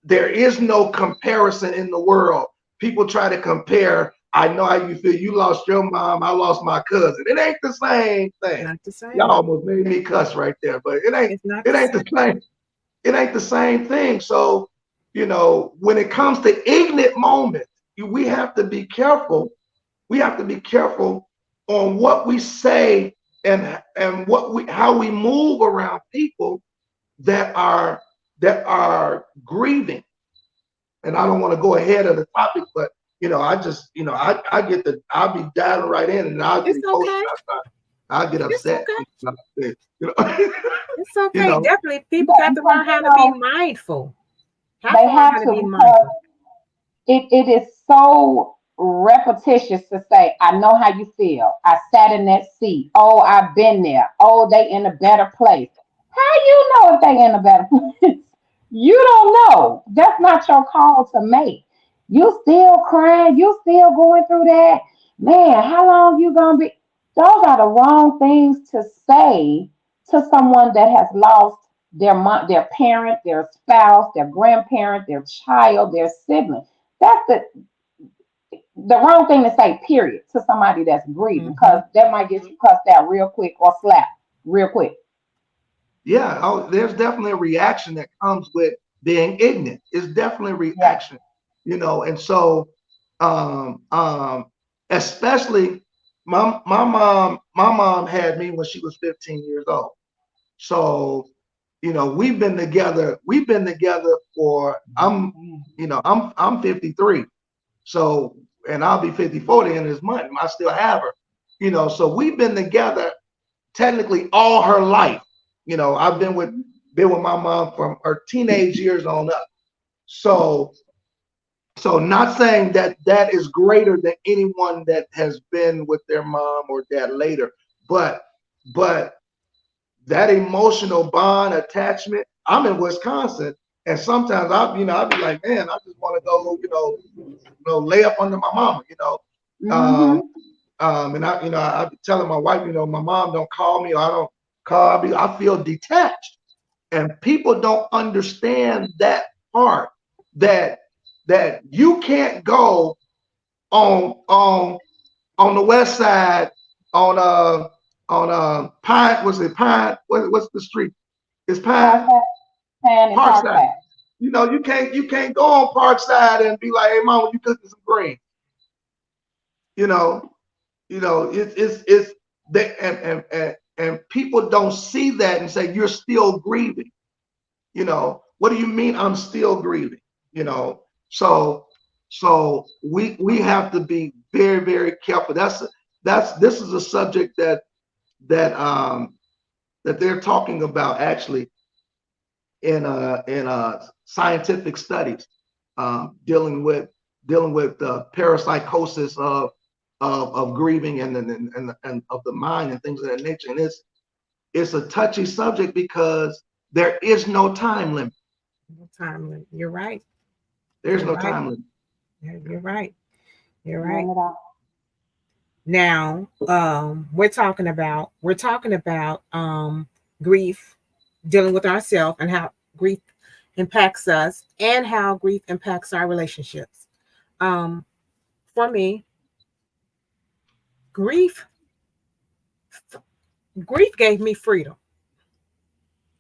There is no comparison in the world. People try to compare. I know how you feel. You lost your mom. I lost my cousin. It ain't the same thing. Not the Y'all same. almost made me cuss right there, but it ain't. It's not It the ain't the same. same. It ain't the same thing. So when it comes to ignorant moments, we have to be careful. We have to be careful on what we say and how we move around people that are grieving. And I don't want to go ahead of the topic, but I just I get I'll be diving right in and I'll get It's emotional. okay. I'll get It's upset. okay. You know, It's you okay. know. Definitely, people Yeah, got to because learn how to be mindful. Have they to learn have how to to, be because mindful. it is so repetitious to say, I know how you feel. I sat in that seat. Oh, I've been there. Oh, they in a better place. How you know if they in a better place? You don't know. That's not your call to make. You still crying. You still going through that. Man, how long you gonna be? Those are the wrong things to say to someone that has lost their mom, their parent, their spouse, their grandparent, their child, their sibling. That's the wrong thing to say, period, to somebody that's grieving, Mm-hmm. because that might get you cussed out real quick or slapped real quick. Yeah, there's definitely a reaction that comes with being ignorant. It's definitely a Yeah. reaction, and so um, um, especially my mom had me when she was 15 years old. So, we've been together for I'm 53. So, and I'll be 54 the end of this month. I still have her. So we've been together technically all her life. I've been with my mom from her teenage years on up. So not saying that that is greater than anyone that has been with their mom or dad later, but but that emotional bond attachment. I'm in Wisconsin, and sometimes I'll be like, man, I just want to go, lay up under my mama, um, Mm-hmm. and I be telling my wife, my mom don't call me, or I don't call. I feel detached, and people don't understand that part, that you can't go on the west side on Pine. What's it? Pine. What's the street? It's Pine Park Pan and Park Parkside. Pack. You can't go on Parkside and be like, hey mom, you cooking some green. You know, it's they and people don't see that and say you're still grieving. What do you mean I'm still grieving? You know, So we have to be very, very careful. This is a subject that that they're talking about actually in scientific studies, dealing with parapsychosis of grieving and of the mind and things of that nature. And it's a touchy subject because there is no time limit. No time limit. You're right. There's You're no right. time limit. You're right. You're right. None at all. Now, we're talking about grief, dealing with ourselves, and how grief impacts us, and how grief impacts our relationships. Um, for me, grief grief gave me freedom,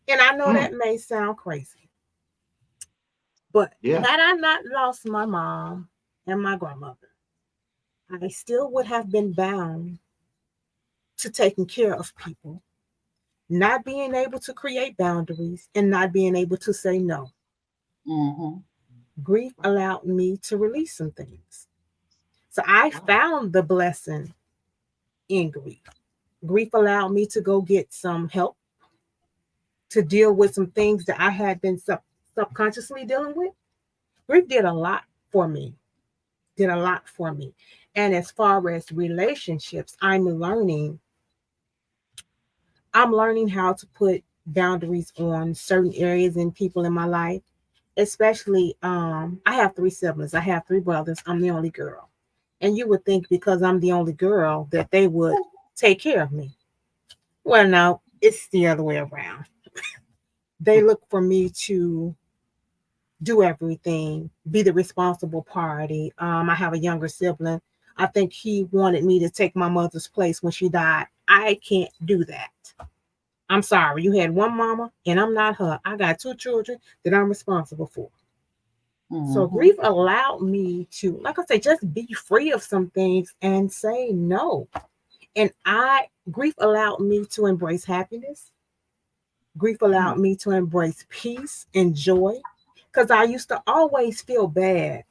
and I know that Mm, may sound crazy, but yeah. had I not lost my mom and my grandmother, I still would have been bound to taking care of people, not being able to create boundaries, and not being able to say no. Mm-hmm. Grief allowed me to release some things. So I Wow. found the blessing in grief. Grief allowed me to go get some help to deal with some things that I had been subconsciously dealing with. Grief did a lot for me, did a lot for me. And as far as relationships, I'm learning how to put boundaries on certain areas and people in my life. Especially, I have three siblings. I have three brothers. I'm the only girl. And you would think because I'm the only girl that they would take care of me. Well, no, it's the other way around. They look for me to do everything, be the responsible party. I have a younger sibling. I think he wanted me to take my mother's place when she died. I can't do that. I'm sorry. You had one mama, and I'm not her. I got two children that I'm responsible for. So Mm-hmm. grief allowed me to, like I say, just be free of some things and say no. And I grief allowed me to embrace happiness. Grief allowed Mm, me to embrace peace and joy. Because I used to always feel bad.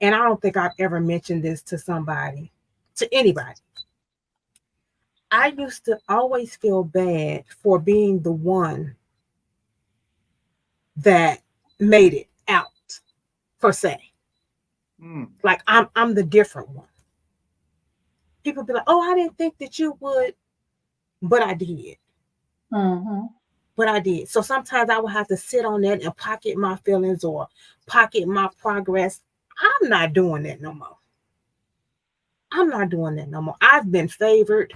And I don't think I've ever mentioned this to somebody, to anybody. I used to always feel bad for being the one that made it out, per se. mm. Like I'm the different one. People be like, "Oh, I didn't think that you would," but I did. Mm-hmm. But I did. So sometimes I would have to sit on that and pocket my feelings or pocket my progress. I'm not doing that no more. I'm not doing that no more. I've been favored.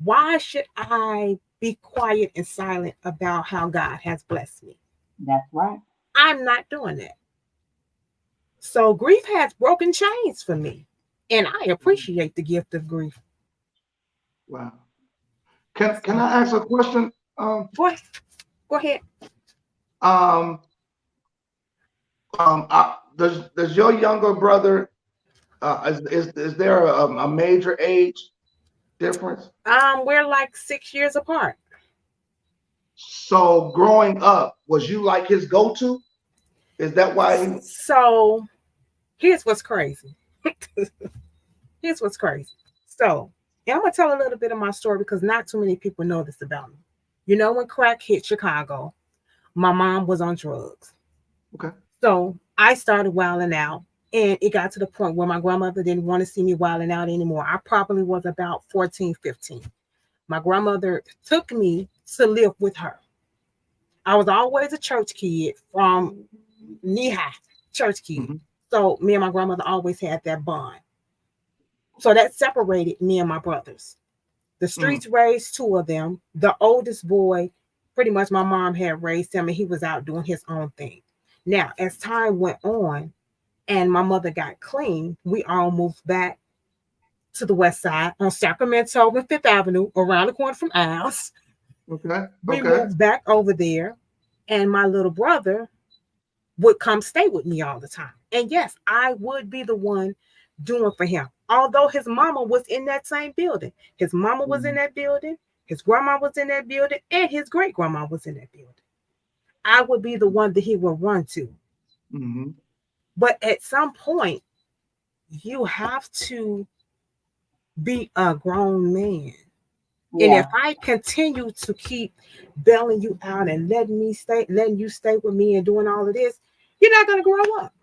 Why should I be quiet and silent about how God has blessed me? That's right. I'm not doing that. So grief has broken chains for me. And I appreciate the gift of grief. Wow. Can So I ask a question? go ahead. Go ahead. Um, does your younger brother is there a major age difference? We're like 6 years apart. So growing up, was you like his go-to? Is that why he? So here's what's crazy. Here's what's crazy. So, and I'm gonna tell a little bit of my story because not too many people know this about me. You know, when crack hit Chicago, my mom was on drugs. Okay. So I started wilding out, and it got to the point where my grandmother didn't want to see me wilding out anymore. I probably was about 14, 15. My grandmother took me to live with her. I was always a church kid from knee high, church kid. Hmm. So me and my grandmother always had that bond. So that separated me and my brothers. The Mm, streets raised two of them. The oldest boy, pretty much my mom had raised him, and he was out doing his own thing. Now, as time went on and my mother got clean, we all moved back to the west side on Sacramento and Fifth Avenue, around the corner from ours. okay. We Okay. moved back over there, and my little brother would come stay with me all the time. And yes, I would be the one doing for him. Although his mama was in that same building, his mama was in Mm, that building, his grandma was in that building, and his great grandma was in that building. I would be the one that he would run to. mm-hmm. But at some point, you have to be a grown man. And if Yeah. I continue to keep bailing you out and letting you stay with me and doing all of this, you're not gonna grow up.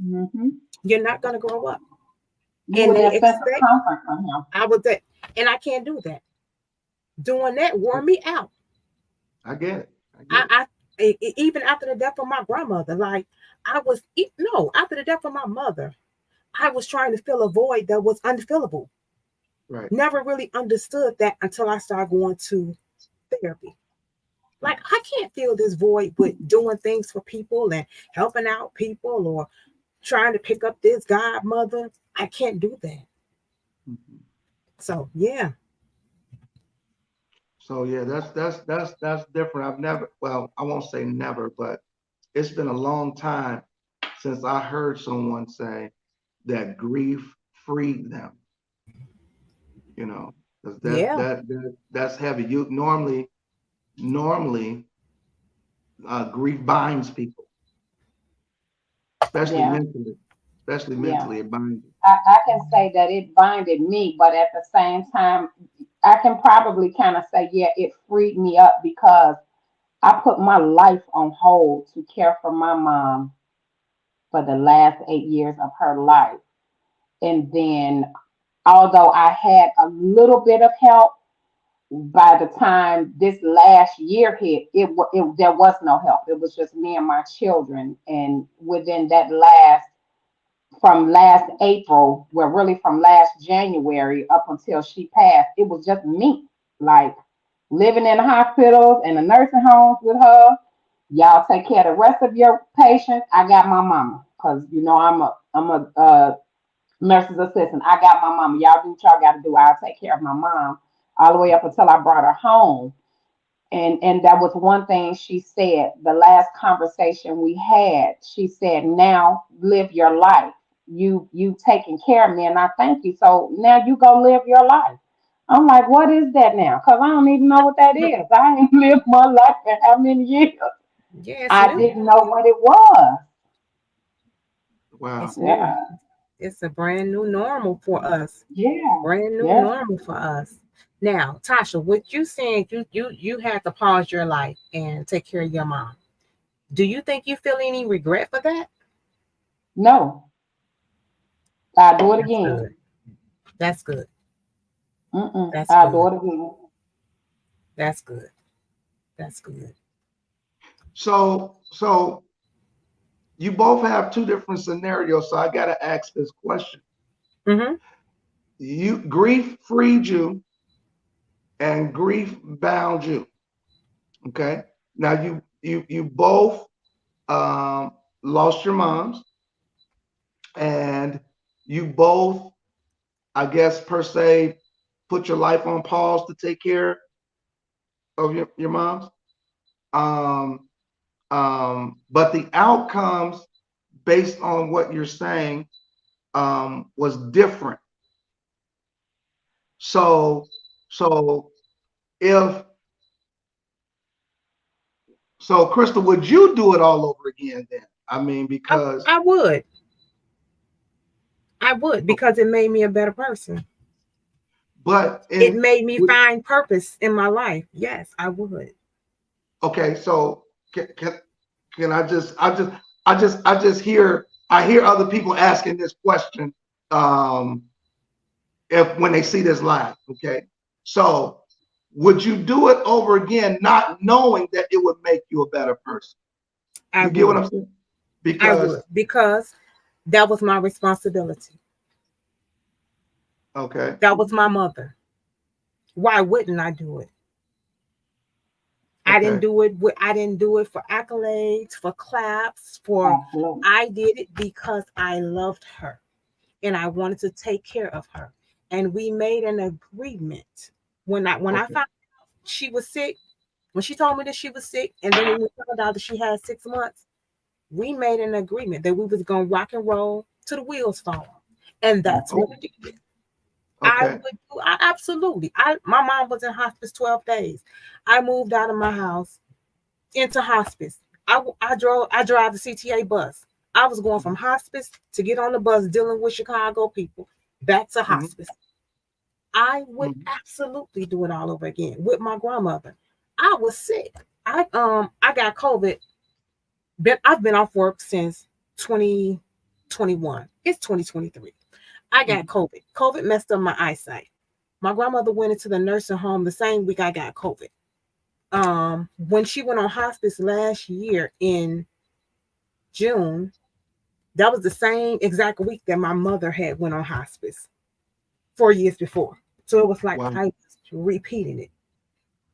Mm-hmm. You're not gonna grow up. You And were they that sense of expect comfort from him. I was that, and I can't do that. Doing that wore me out. I get it. I get I, it. I even after the death of my grandmother, like no, after the death of my mother, I was trying to fill a void that was unfillable. Right. Never really understood that until I started going to therapy. Like, I can't fill this void with doing things for people and helping out people or trying to pick up this godmother. I can't do that. Mhm. So yeah, So yeah, that's different. I've never, well, I won't say never, but it's been a long time since I heard someone say that grief freed them. You know, 'cause yeah, that's heavy. You normally grief binds people, especially Yeah. mentally, especially Yeah. mentally it binds you. I can say that it binded me, but at the same time, I can probably kind of say, yeah, it freed me up because I put my life on hold to care for my mom for the last 8 years of her life. And then, although I had a little bit of help, by the time this last year hit, there was no help. It was just me and my children. And within that from last April, well, really from last January up until she passed, it was just me, like living in the hospitals and the nursing homes with her. Y'all take care of the rest of your patients. I got my mama, cause I'm a nurse's assistant. I got my mama. Y'all do what y'all got to do. I'll take care of my mom all the way up until I brought her home. And that was one thing she said the last conversation we had. She said, now live your life. You taking care of me and I thank you, so now you go live your life. I'm like, what is that now? Because I don't even know what that is. I ain't lived my life in how many years. yeah. It's I new. didn't know what it was. Wow. It's new. Yeah. It's a brand new normal for us. Yeah. Brand new Yeah. normal for us. Now, Tasha, what you saying? You had to pause your life and take care of your mom. Do you think you feel any regret for that? No. I'll do it That's again. good. That's good. That's I'll do good. it again. That's good. That's good. So you both have two different scenarios, so I gotta ask this question. Mm-hmm. You grief freed you and grief bound you. Okay. Now you both lost your moms, and you both, I guess per se, put your life on pause to take care of your moms. Um, but the outcomes based on what you're saying was different. So so if so, Crystal, would you do it all over again then? I mean, I, because I would. I would because it made me a better person. but It in made me find purpose in my life. Yes, I would. okay, so can I hear other people asking this question um if when they see this live, okay? So would you do it over again not knowing that it would make you a better person? I You get what would. I'm saying? I Because would because that was my responsibility. okay, That was my mother. Why wouldn't I do it? okay, I didn't do it for accolades, for claps, for Absolutely. I did it because I loved her and I wanted to take care of her. And we made an agreement. When I okay, found she was sick, when she told me that she was sick, and then when we found out that she had 6 months, we made an agreement that we was gonna rock and roll to the wheels fall off. And that's what Okay. we did. I okay, would do I absolutely. My mom was in hospice 12 days. I moved out of my house into hospice. I drive the CTA bus. I was going from hospice to get on the bus dealing with Chicago people back to Mm-hmm. hospice. I would absolutely do it all over again with my grandmother. I was sick. I got COVID. I've been off work since 2021. It's 2023. I got COVID. COVID messed up my eyesight. My grandmother went into the nursing home the same week I got COVID. When she went on hospice last year in June, that was the same exact week that my mother had went on hospice 4 years before. So it was like Wow. I was repeating it.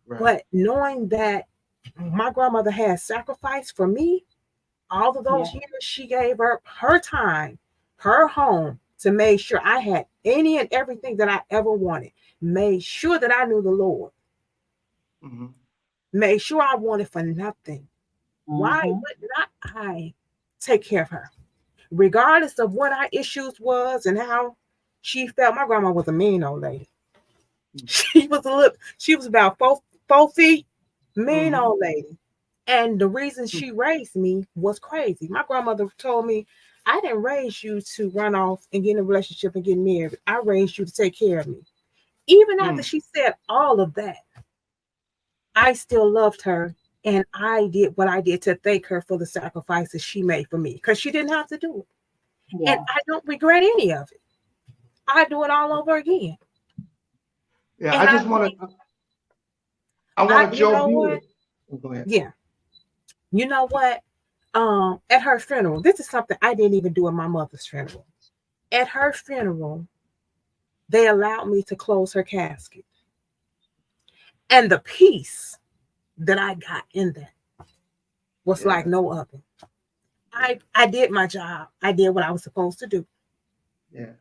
Right. But knowing that my grandmother had sacrificed for me, all of Yeah. those years she gave up her time, her home to make sure I had any and everything that I ever wanted, made sure that I knew the Lord, Mm-hmm. made sure I wanted for nothing. Why Mm-hmm. would not I take care of her? Regardless of what our issues was and how she felt. My grandma was a mean old lady. She was about 4 feet, mean Mm-hmm. old lady. And the reason she raised me was crazy. My grandmother told me, I didn't raise you to run off and get in a relationship and get married. I raised you to take care of me. Even after Mm-hmm. she said all of that, I still loved her. And I did what I did to thank her for the sacrifices she made for me because she didn't have to do it. And Yeah. I don't regret any of it. I do it all over again. Yeah, And I just want to. I wanted you your know viewers. what? Oh, go ahead. Yeah. You know what? At her funeral, this is something I didn't even do at my mother's funeral. At her funeral, they allowed me to close her casket. And the peace that I got in that was like Yeah. no other. I did my job. I did what I was supposed to do. Yeah.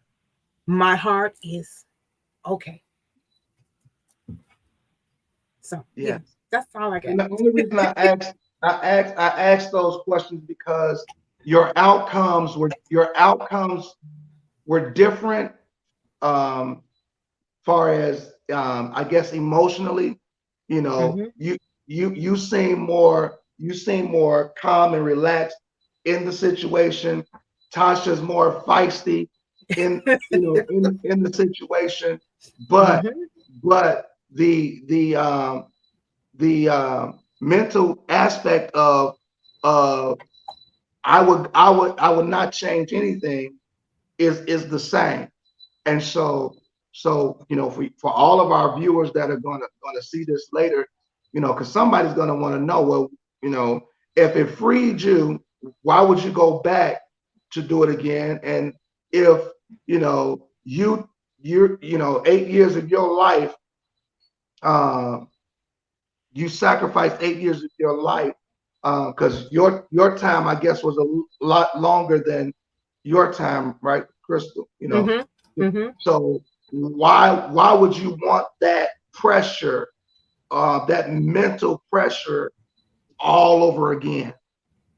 My heart is okay. So yeah, Yeah. that's all I got. And the only reason I asked those questions because your outcomes were different. Far as I guess emotionally, Mm-hmm. you seem more calm and relaxed in the situation. Tasha's more feisty in the situation, but Mm-hmm. but the mental aspect of I would not change anything is the same. And so for all of our viewers that are gonna see this later, because somebody's gonna want to know, well, if it freed you, why would you go back to do it again? And if you're 8 years of your life, um, you sacrificed 8 years of your life, because your time, I guess, was a lot longer than your time, right, Crystal? Mm-hmm. Mm-hmm. So why would you want that pressure, that mental pressure all over again?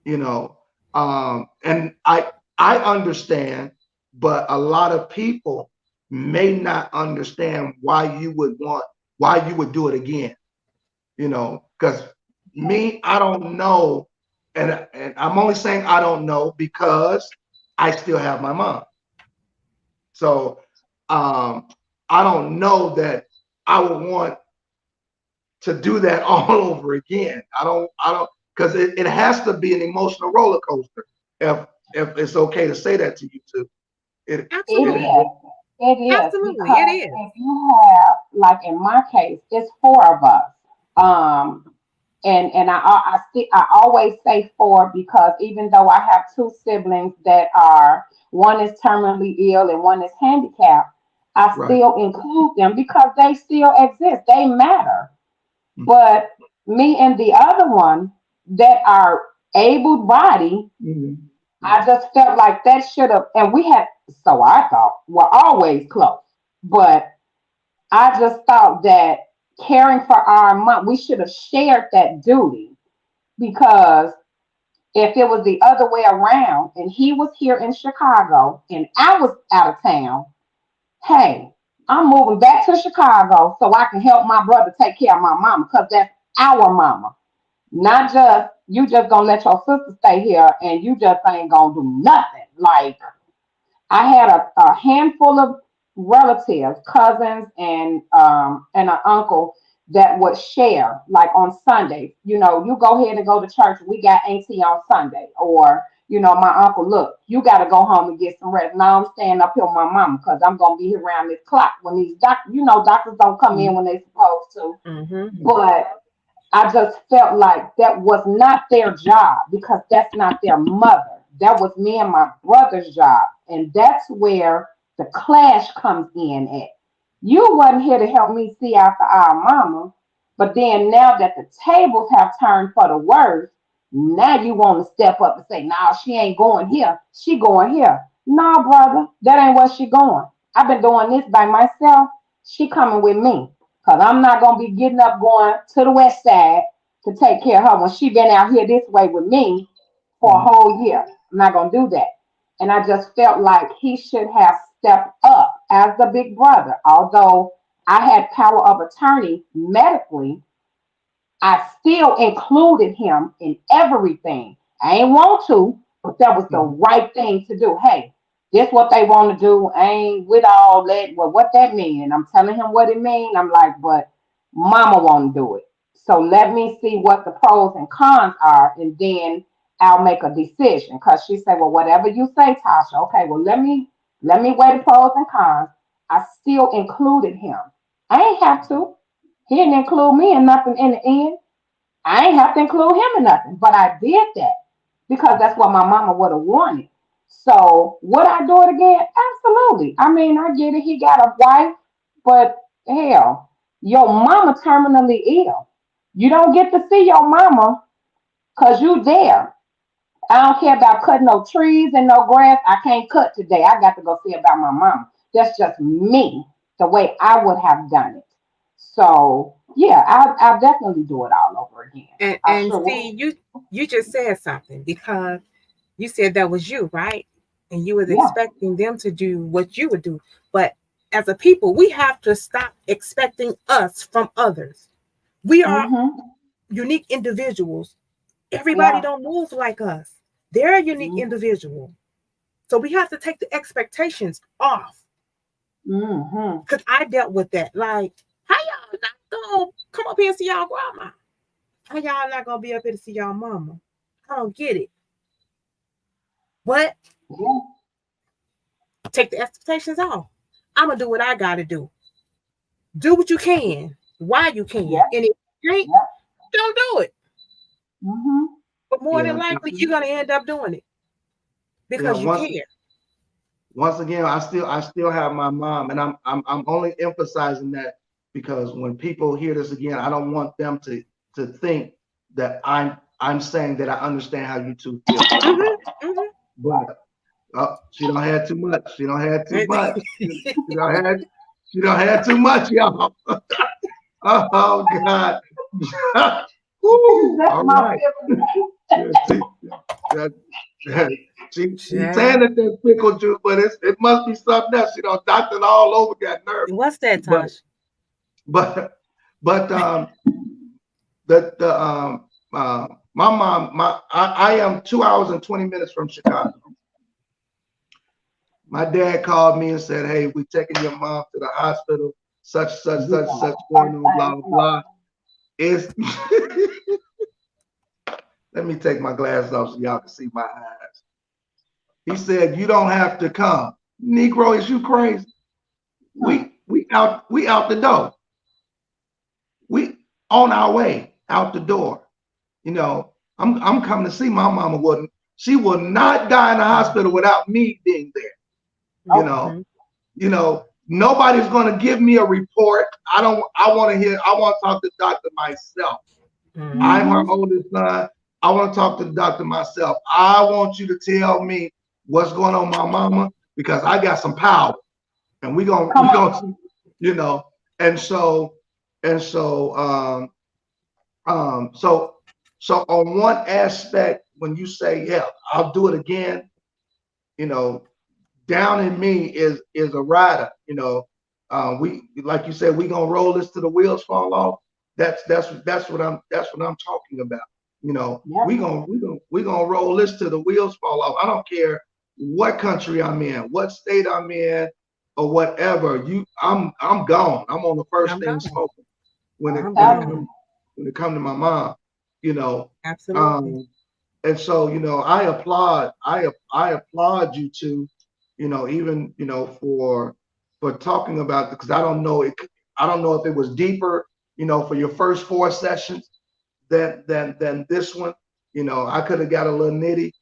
You know, and I understand, but a lot of people may not understand why you would do it again. Because me, I don't know, and I'm only saying I don't know because I still have my mom. So um, I don't know that I would want to do that all over again. I don't, because it has to be an emotional roller coaster. If it's okay to say that to you too. It It it, Absolutely. is. it It is Absolutely. It because is. if you have, like in my case, it's four of us. Um, and I always say four because even though I have two siblings that are one is terminally ill and one is handicapped, I right. still include them because they still exist. They matter. Mhm. But me and the other one that are able bodied, Mhm. I Yeah. just felt like that should have, and we had, so I thought, we're always close. But I just thought that caring for our mom, we should have shared that duty because if it was the other way around and he was here in Chicago and I was out of town, hey, I'm moving back to Chicago so I can help my brother take care of my mama because that's our mama, not just you just gonna let your sister stay here and you just ain't gonna do nothing. Like I had a handful of relatives, cousins, and an uncle that would share, like on Sundays. You know, you go ahead and go to church. We got auntie on Sunday, or my uncle. Look, you got to go home and get some rest. Now I'm staying up here with my mama because I'm gonna be here around this clock when these doctors. Doctors don't come in when they supposed to. Mm-hmm. But I just felt like that was not their job because that's not their mother. That was me and my brother's job. And that's where the clash comes in at. You wasn't here to help me see after our mama, but then now that the tables have turned for the worse, now you want to step up and say, "No, she ain't going here. She going here." No, brother, that ain't where she going. I've been doing this by myself. She coming with me. Because I'm not going to be getting up going to the west side to take care of her when she been out here this way with me for a whole year. I'm not going to do that. And I just felt like he should have stepped up as the big brother. Although I had power of attorney medically, I still included him in everything. I ain't want to, but that was the right thing to do. Hey, this what they want to do. I ain't with all that. Well, what that mean? And I'm telling him what it mean. I'm like, but mama want to do it. So let me see what the pros and cons are, and then I'll make a decision. Cause she said, well, whatever you say, Tasha. Okay, well, let me weigh the pros and cons. I still included him. I ain't have to. He didn't include me in nothing in the end. I ain't have to include him in nothing, but I did that because that's what my mama would have wanted. So would I do it again? Absolutely. I mean, I get it. He got a wife, but hell, your mama terminally ill. You don't get to see your mama because you there. I don't care about cutting no trees and no grass. I can't cut today. I got to go see about my mama. That's just me, the way I would have done it. So yeah, I'll definitely do it all over again. And I and sure will. see, you just said something because you said that was you, right? And you was Yeah. expecting them to do what you would do. But as a people, we have to stop expecting us from others. We are Mm-hmm. unique individuals. Everybody Yeah. don't move like us. They're a unique Mm-hmm. individual. So we have to take the expectations off. Mm-hmm. Because I dealt with that. Like, how y'all not gonna come up here and see y'all grandma? How y'all not gonna be up here to see y'all mama? I don't get it. But Yeah. take the expectations off. I'm gonna do what I gotta do. Do what you can, why you can. Yeah. And if you can't, Yeah. don't do it. Mm-hmm. But more than Yeah. likely, you're gonna end up doing it Yeah. because you Once care. once again, I still have my mom, and I'm only emphasizing that because when people hear this again, I don't want them to think that I'm saying that I understand how you two feel. Mm-hmm, But she don't have too much. She don't have too much. She mm-hmm. don't have she don't have too much, y'all. Oh God. Woo, That's all my right. favorite. Yeah, see, that, that, she's saying Child. that there's pickle juice, but it must be something else. Doctor all over got nervous. What's that, But Tosh? but but the my mom I am 2 hours and 20 minutes from Chicago. My dad called me and said, "Hey, we taking your mom to the hospital. Such going on. Blah blah blah." It's let me take my glasses off so y'all can see my eyes. He said, "You don't have to come, Negro. Is you crazy? We out the door. We on our way out the door. I'm coming to see my mama. Wouldn't she will not die in the hospital without me being there. You Okay. know, Mm-hmm, nobody's gonna give me a report. I want to hear. I want to talk to the doctor myself. mm-hmm, I'm her Mm-hmm. oldest son. I want to talk to the doctor myself. I want you to tell me what's going on with my mama because I got some power, and we gonna Come we on. gonna you know. And so and so so on one aspect, when you say, "Yeah, I'll do it again," you know, down in me is a rider. We like you said, we gonna roll this till the wheels fall off. That's what I'm talking about. Yep. we gonna roll this till the wheels fall off. I don't care what country I'm in, what state I'm in, or whatever. I'm gone. I'm on the first I'm thing gone. spoken when it I'm when it gone. comes when it come to my mom. You know, Absolutely. um, and so I applaud you to, even for talking about, because I don't know if it was deeper, for your first 4 sessions than this one. I could have got a little nitty,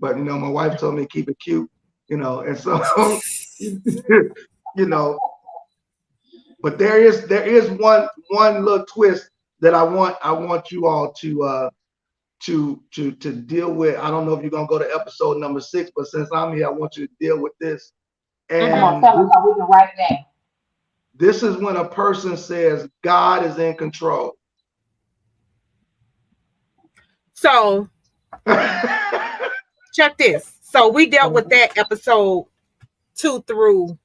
but my wife told me to keep it cute, and so you know, but there is one little twist that I want you all to deal with. I don't know if you're gonna go to episode number 6, but since I'm here, I want you to deal with this. Come Hmm. on, And tell us how we can write it down. this is when a person says God is in control. So Okay. check this. So we dealt with that episode 2 through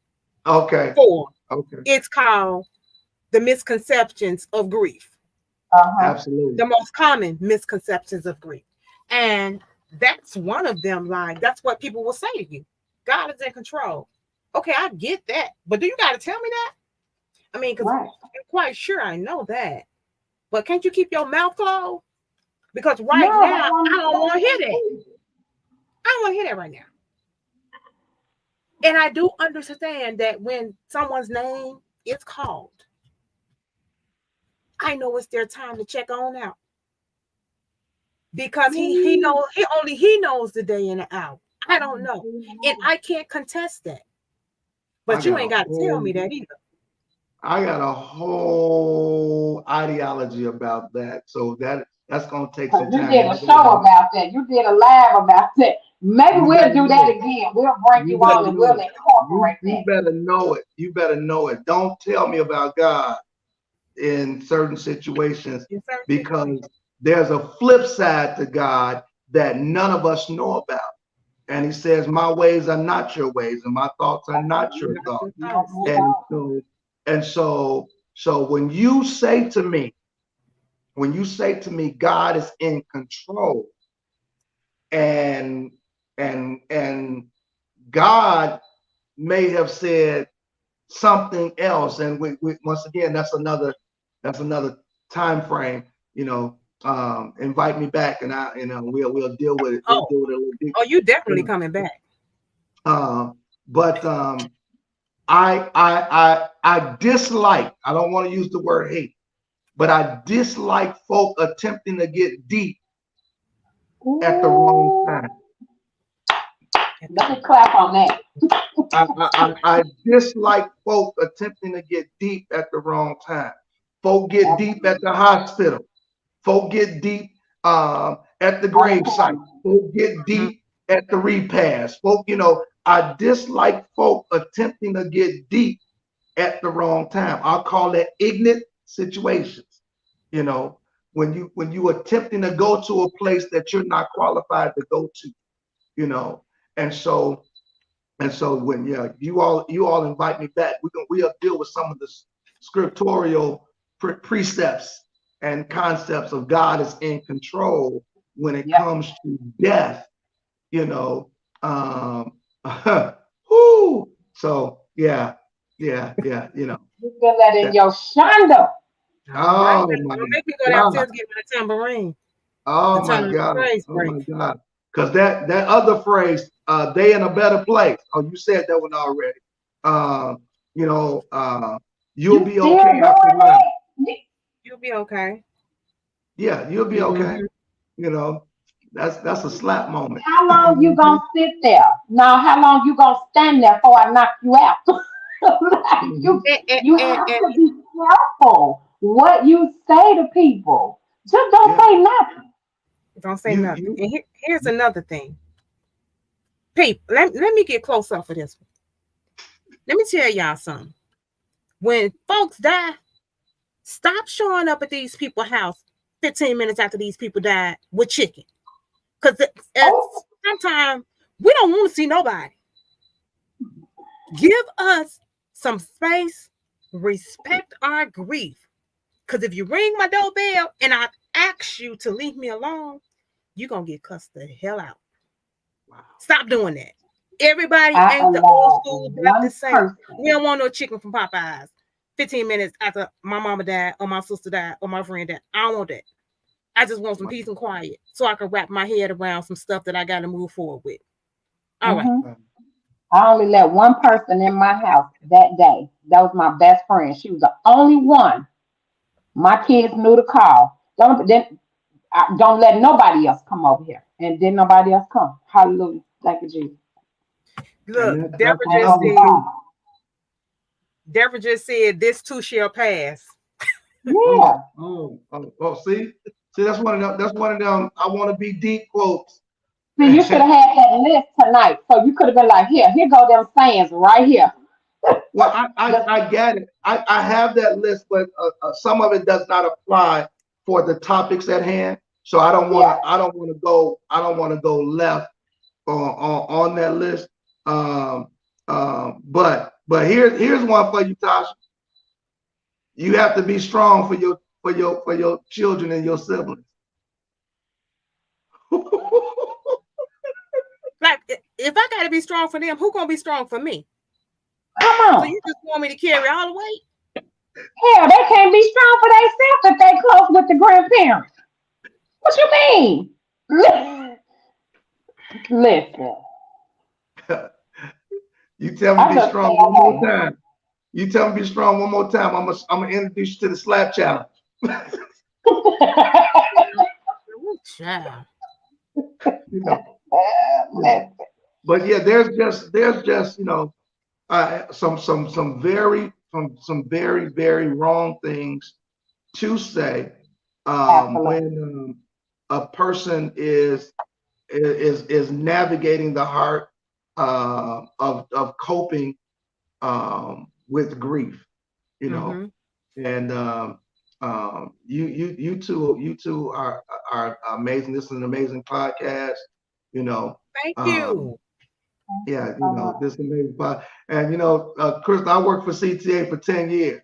Okay. 4. It's called The Misconceptions of Grief. Uh-huh. Absolutely. The most common misconceptions of grief. And that's one of them. Like, that's what people will say to you. God is in control. Okay, I get that. But do you got to tell me that? I mean, because Right. I'm quite sure I know that. But can't you keep your mouth closed? Because right No, now, I don't want to hear that. I don't want to hear that right now. And I do understand that when someone's name is called, I know it's their time to check on out. Because he knows the day and the hour. I don't know. And I can't contest that. I But you got a ain't got to tell whole me that either. I got a whole ideology about that. So that's gonna take Because some you time. did a show about that. You did a live about that. Maybe You we'll better do know that it. again. We'll bring You you better on and we'll know it. You incorporate you that. better know it. You better know it. Don't tell me about God in certain situations, In certain because situations. there's a flip side to God that none of us know about. And he says, my ways are not your ways, and my thoughts are not your Not thoughts. your Not thoughts. your And fault. so when you say to me, God is in control, and and God may have said something else, and we once again, that's another time frame. Invite me back, and we'll deal with it. We'll Oh, deal with it a little deeper. oh, you definitely You coming back. but I dislike. I don't want to use the word hate, but I dislike folk attempting to get deep at the wrong Ooh, time. let me clap on that. I dislike folk attempting to get deep at the wrong time. Folk get deep at Absolutely. the hospital. Folk get deep at the On the gravesite. corner. Folk get Mhm. deep at the repast. Folk, I dislike folk attempting to get deep at the wrong time. I'll call that ignorant situations. You know, when you attempting to go to a place that you're not qualified to go to. You know, and so when you all invite me back, we'll deal with some of the scriptorial precepts and concepts of God is in control when it Yep. comes to death. You know, um, whoo. So yeah. You feel that in That, your shondo. All right. oh my Don't make me go God. downstairs and get my tambourine Oh and turn my on the God. praise Oh break. my God. Because that other phrase, they in a better place. Oh, you said that one already. Um, you know, you'll You be still okay doing after a while. that? You'll be okay. Yeah, you'll be okay. Hmm. You know, that's a slap moment. How long you Hmm. gonna sit there? Now, how long you gonna stand there before I knock you out? Like, Mhm. you have And to be careful what you say to people. Just don't Yeah, say nothing. don't say you nothing. you And here's another thing. People, let me get close up for this one. Let me tell y'all something. When folks die, stop showing up at these people's house 15 minutes after these people died with chicken. Because Oh, sometimes we don't want to see nobody. Give us some space, respect our grief. Because if you ring my doorbell and asks you to leave me alone, you're going to get cussed the hell out. Wow. Stop doing that. Everybody I ain't the old allowed school one Baptist saint. person. We don't want no chicken from Popeyes 15 minutes after my mama died or my sister died or my friend died. I don't want that. I just want some Wow. peace and quiet so I can wrap my head around some stuff that I got to move forward with. All right. Hmm. Wow. I only let one person in my house that day. That was my best friend. She was the only one. My kids knew to call. Don't let nobody else come over here. And then nobody else come. Hallelujah. Thank you, Jesus. And Look, that's Thank another you, too. God. Deborah just said, this too shall pass. Yeah. Oh, see, that's one of them. That's one of them. I want to be deep quotes. See, you should have had that list tonight. So you could have been like, here go them sayings right here. Well, I get it. I have that list, but some of it does not apply for the topics at hand. So Yeah. I don't want to go. I don't want to go left on that list. Um, but here's one for you, Tasha. You have to be strong for your children and your siblings. Like, if I got to be strong for them, who going to be strong for me? Come So on. you just want me to carry all the weight? Hell, they can't be strong for themselves if they close with the grandparents. What you mean? Listen, You tell me I to be just strong tell one more her. time. You tell me to be strong one more time. I'm gonna introduce you to the slap challenge. Ooh, child. You know, you know. Listen, But yeah, there's just some very wrong things to say when absolutely. a person is navigating the heart of coping with grief, you know, Mm-hmm. and you two are amazing. This is an amazing podcast, you know. Thank Um, you. yeah, you So know, much. this is amazing podcast. And Chris, I worked for CTA for 10 years.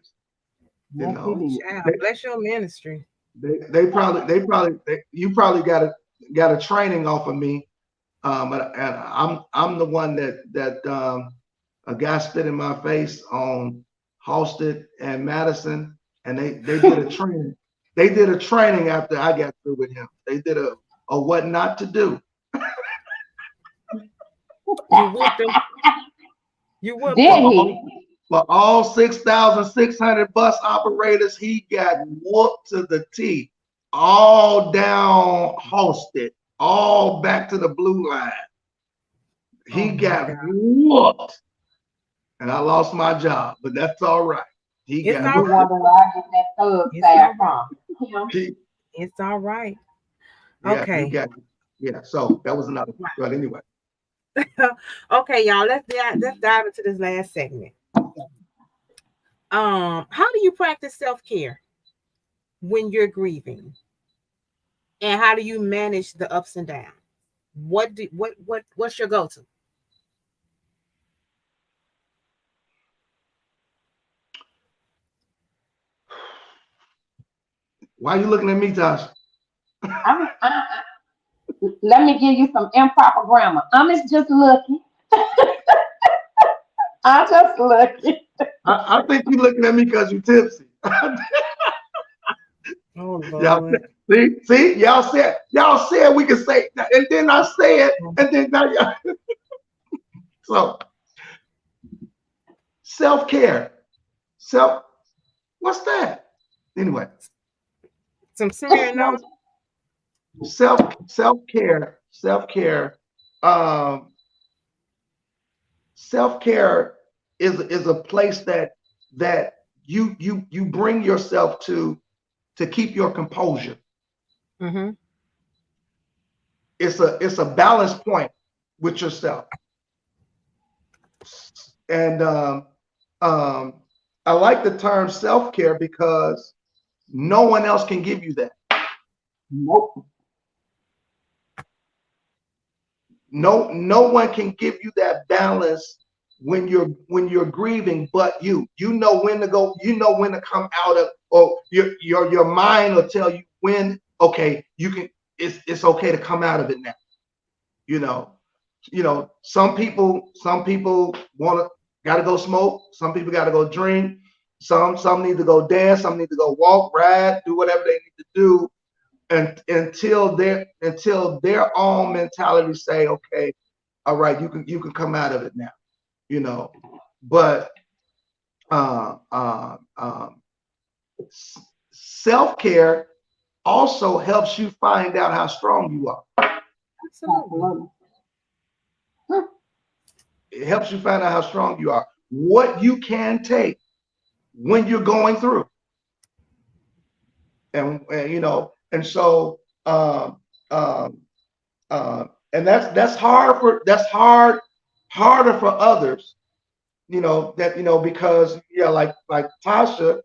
You Yes, he know, Oh, did. child. they Bless your ministry. you probably got a training off of me. And I'm the one that a guy spit in my face on Halsted and Madison, and they did a training. They did a training after I got through with him. They did a what not to do. You whooped them. You whooped For Did them. all he? for all 6,600 bus operators, he got whooped to the teeth, all down Halsted, all back to the blue line. Oh, He my got God. whooped, and I lost my job, but that's all right. He It's got And all you right. whooped. wonder where I get that thug It's side all right. from. Him. He, It's all right. yeah, he Okay. got yeah. So that was another. But anyway, Okay, y'all. Let's dive into this last segment. How do you practice self-care when you're grieving? And how do you manage the ups and downs? What's your go-to? why are you looking at me, Josh? Let me give you some improper grammar. I'm just looking. I'm just looking. I think you're looking at me because you're tipsy. Oh Y'all Lord. see, y'all said we could say, and then I said, and then now y'all. So self care, self. What's that? Anyway, Some Smirnoff. self care. Um, self care is a place that you bring yourself to keep your composure. Mm-hmm. It's a balance point with yourself, and um, I like the term self care because no one else can give you that. Nope. No one can give you that balance when you're grieving, but you know when to go, you know when to come out of, or your mind will tell you okay, you can, it's okay to come out of it now. You know, some people want to, got to go smoke. Some people got to go drink. Some need to go dance. Some need to go walk, ride, do whatever they need to do, and until their own mentality say, okay, all right, you can come out of it now. You know, but uh, uh, um, self care also helps you find out how strong you are. Absolutely. Absolutely. Hmm. It helps you find out how strong you are, what you can take when you're going through, and and so um, and that's hard harder for others, that because yeah, like Tasha,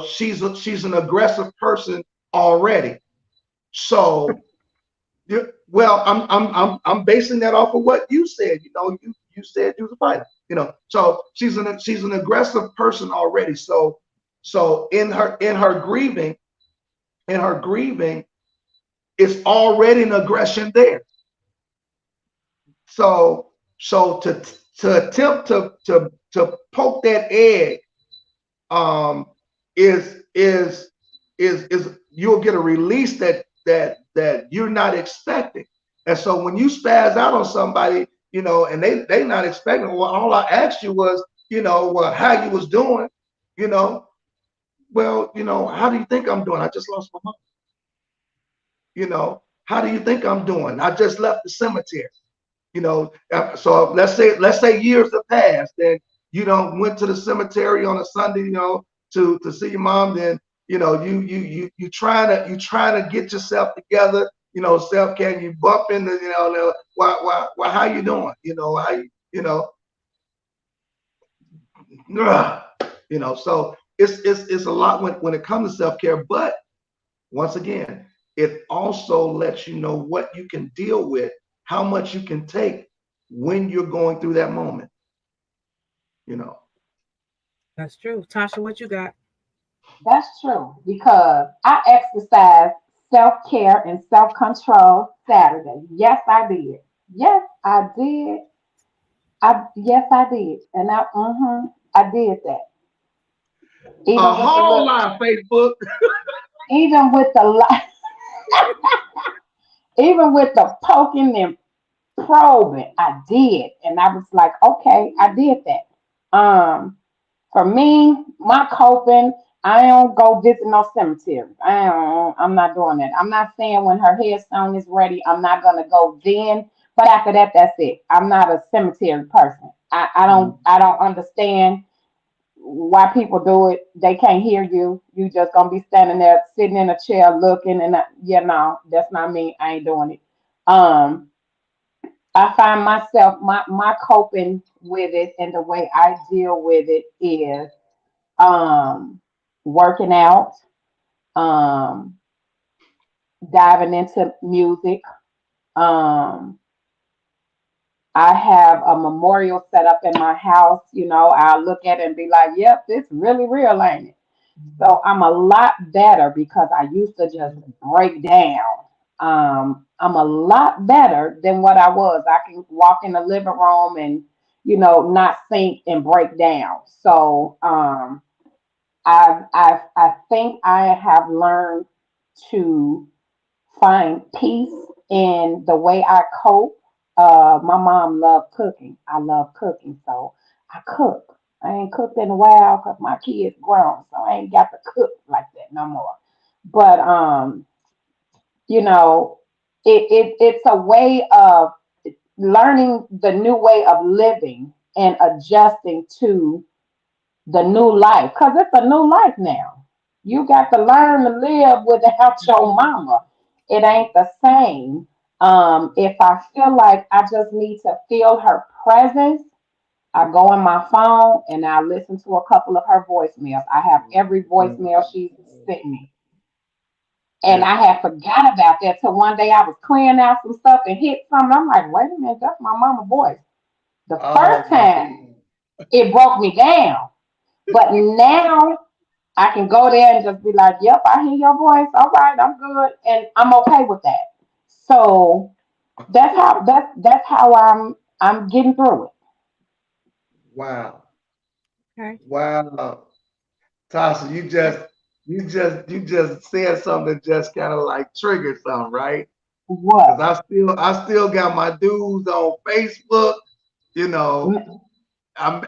she's an aggressive person already. So well, I'm basing that off of what you said. You said you was a fighter. So she's an aggressive person already. So in her grieving, it's already an aggression there. So to attempt to poke that egg, um is you'll get a release that you're not expecting. And so when you spaz out on somebody, and they not expecting, well, all I asked you was, well, how you was doing, you know well, how do you think I'm doing? I just lost my mom. How do you think I'm doing? I just left the cemetery. So let's say years have passed, and you don't went to the cemetery on a Sunday, to see your mom. Then you trying to get yourself together, self care. You bump into, why how you doing, how you know ugh. So it's a lot when it comes to self care. But once again, it also lets you know what you can deal with, how much you can take when you're going through that moment. You know. That's true. Tasha, what you got? That's true because I exercised self care and self control Saturday. Yes, I did. Yes, I did. I did, and I did that. A Even with the whole look, lot of Facebook. even with the even with the poking and probing, I did, and I was like, okay, I did that. For me, my coping, I don't go visit no cemetery. I'm not doing that. I'm not saying when her headstone is ready, I'm not gonna go then. But after that, that's it. I'm not a cemetery person. I don't understand why people do it. They can't hear you. You just gonna be standing there, sitting in a chair, looking, and yeah, no, that's not me. I ain't doing it. Um, I find myself my coping with it and the way I deal with it is um working out, um diving into music. um I have a memorial set up in my house. I'll look at it and be like, yep, it's really real, ain't it? So I'm a lot better because I used to just break down. I'm a lot better than what I was. I can walk in the living room and not think and break down. So I think I have learned to find peace in the way I cope. My mom loved cooking. I love cooking, so I cook. I ain't cooked in a while because my kids grown, so I ain't got to cook like that no more. But you know, it's a way of learning the new way of living and adjusting to the new life because it's a new life now. You got to learn to live without your mama. It ain't the same. If I feel like I just need to feel her presence, I go in my phone and I listen to a couple of her voicemails. I have every voicemail she's sent me. And Yeah. I had forgot about that till one day I was clearing out some stuff and hit something. I'm like, wait a minute, that's my mama's voice. The Oh first my time goodness. it broke me down. But now I can go there and just be like, "Yep, I hear your voice. All right, I'm good," and I'm okay with that. So that's how I'm getting through it. Wow. Okay. Wow. Tasha, you just said something that just kind of like triggered something, right? Because What? I still got my dudes on Facebook, you know. Mm, I'm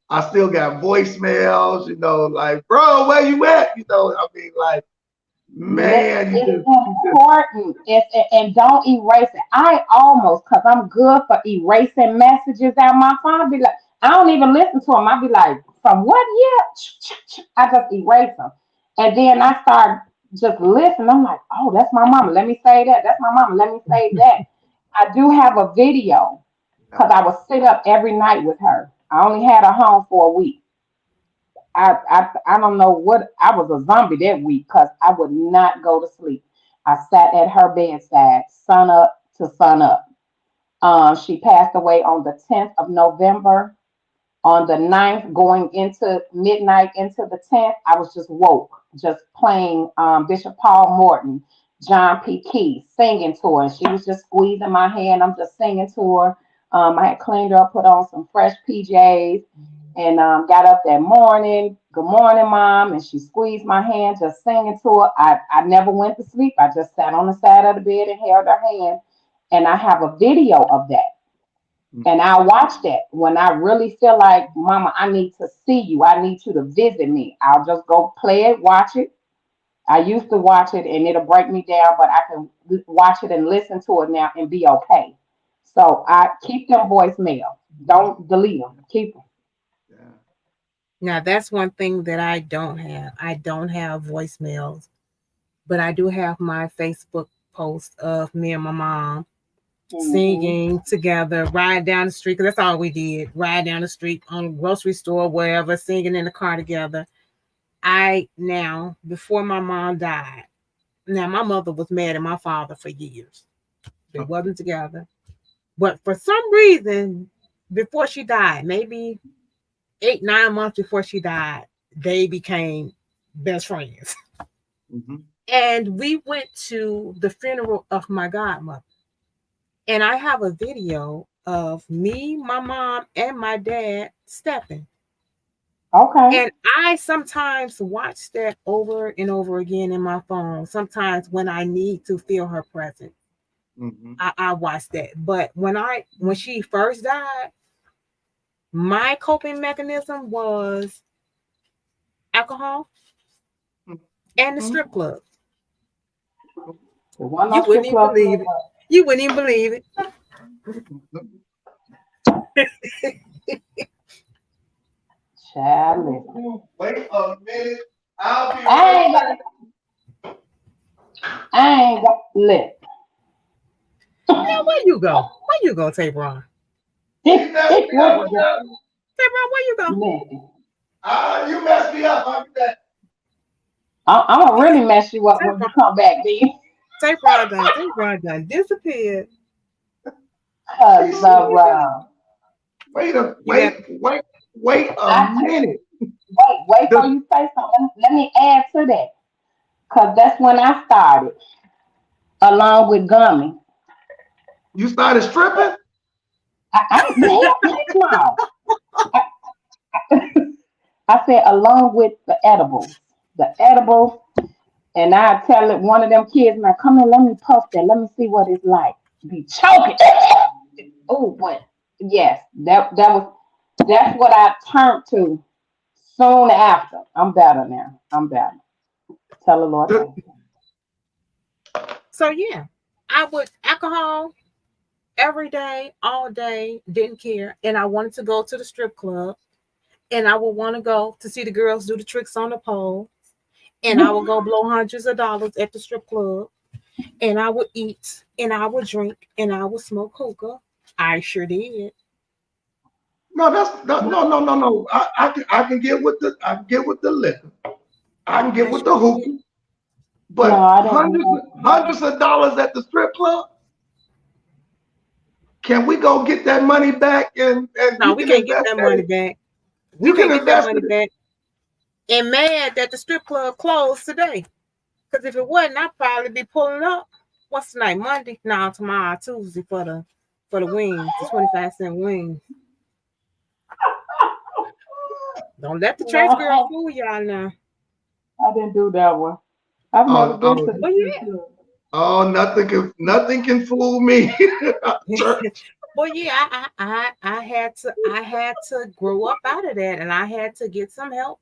I still got voicemails, like, bro, where you at? I mean, like, man, It's you just important. And don't erase it. I almost, because I'm good for erasing messages out my phone. I be like, I don't even listen to them. I be like, from what year? I just erase them. And then I start just listening. I'm like, oh, that's my mama. Let me say that. That's my mama. Let me say that. I do have a video because I would sit up every night with her. I only had her home for a week. I don't know what I was a zombie that week because I would not go to sleep. I sat at her bedside, sun up to sun up. She passed away on the 10th of November. On the 9th, going into midnight into the 10th, I was just woke, just playing Bishop Paul Morton, John P. Key, singing to her. She was just squeezing my hand. I'm just singing to her. I had cleaned her up, put on some fresh PJs, and got up that morning. Good morning, mom. And she squeezed my hand, just singing to her. I never went to sleep. I just sat on the side of the bed and held her hand. And I have a video of that. And I watch that when I really feel like, Mama, I need to see you. I need you to visit me. I'll just go play it, watch it. I used to watch it and it'll break me down, but I can watch it and listen to it now and be okay. So I keep them voicemail. Don't delete them. Keep them. yeah. Now that's one thing that I don't have. I don't have voicemails, but I do have my Facebook post of me and my mom Hmm. singing together, ride down the street, because that's all we did. Ride down the street on a grocery store, wherever, singing in the car together. I now, before my mom died, now my mother was mad at my father for years. They Okay. wasn't together. But for some reason, before she died, maybe 8, 9 months before she died, they became best friends. Hmm. And we went to the funeral of my godmother. And I have a video of me, my mom, and my dad stepping. Okay. And I sometimes watch that over and over again in my phone. Sometimes when I need to feel her presence, Hmm. I watch that. But when she first died, my coping mechanism was alcohol and the strip club. The one You on wouldn't strip even club. believe it. You wouldn't even believe it. Child, listen. Wait a minute. I'll be I right ain't got, back. I ain't got lip. Now where you go? Where you go, Tabron? You messed me What up is with that? that. Tabron, where you go? Listen. You messed me up. I'll be back. I'm gonna really mess you up when you Tabron, come back, B. Tabron done disappeared. Are you Cause of serious? You got Wait a I minute. wait The, for you say something. Let me add to that. Cause that's when I started, along with Gummy. you started stripping? I heck no. I, I said along with the edibles, and I tell it one of them kids, now come here, let me puff that, let me see what it's like. Be choking. Oh, but yes, that's what I turned to soon after. I'm better now. I'm better. Tell the Lord The, thank you. so yeah. I would alcohol every day, all day, didn't care. And I wanted to go to the strip club and I would want to go to see the girls do the tricks on the pole. And I would go blow hundreds of dollars at the strip club. And I would eat and I would drink and I would smoke hookah. I sure did. no, no. I can get with the liquor. I can get I with sure the did. hookah. No, But I didn't hundreds know. hundreds of dollars at the strip club. Can we go get that money back and No, you we can can't get invest that that? money back. We You can can't get that invest money it. back. and mad that the strip club closed today. Because if it wasn't, I'd probably be pulling up. What's tonight? Monday? No, tomorrow, Tuesday for the wings, the 25-cent wings. Don't let the church girl No, fool y'all now. I didn't do that one. I've never Oh, been to oh, the Well, strip yeah. club. oh, nothing can fool me. Church. Well, yeah, I had to grow up out of that, and I had to get some help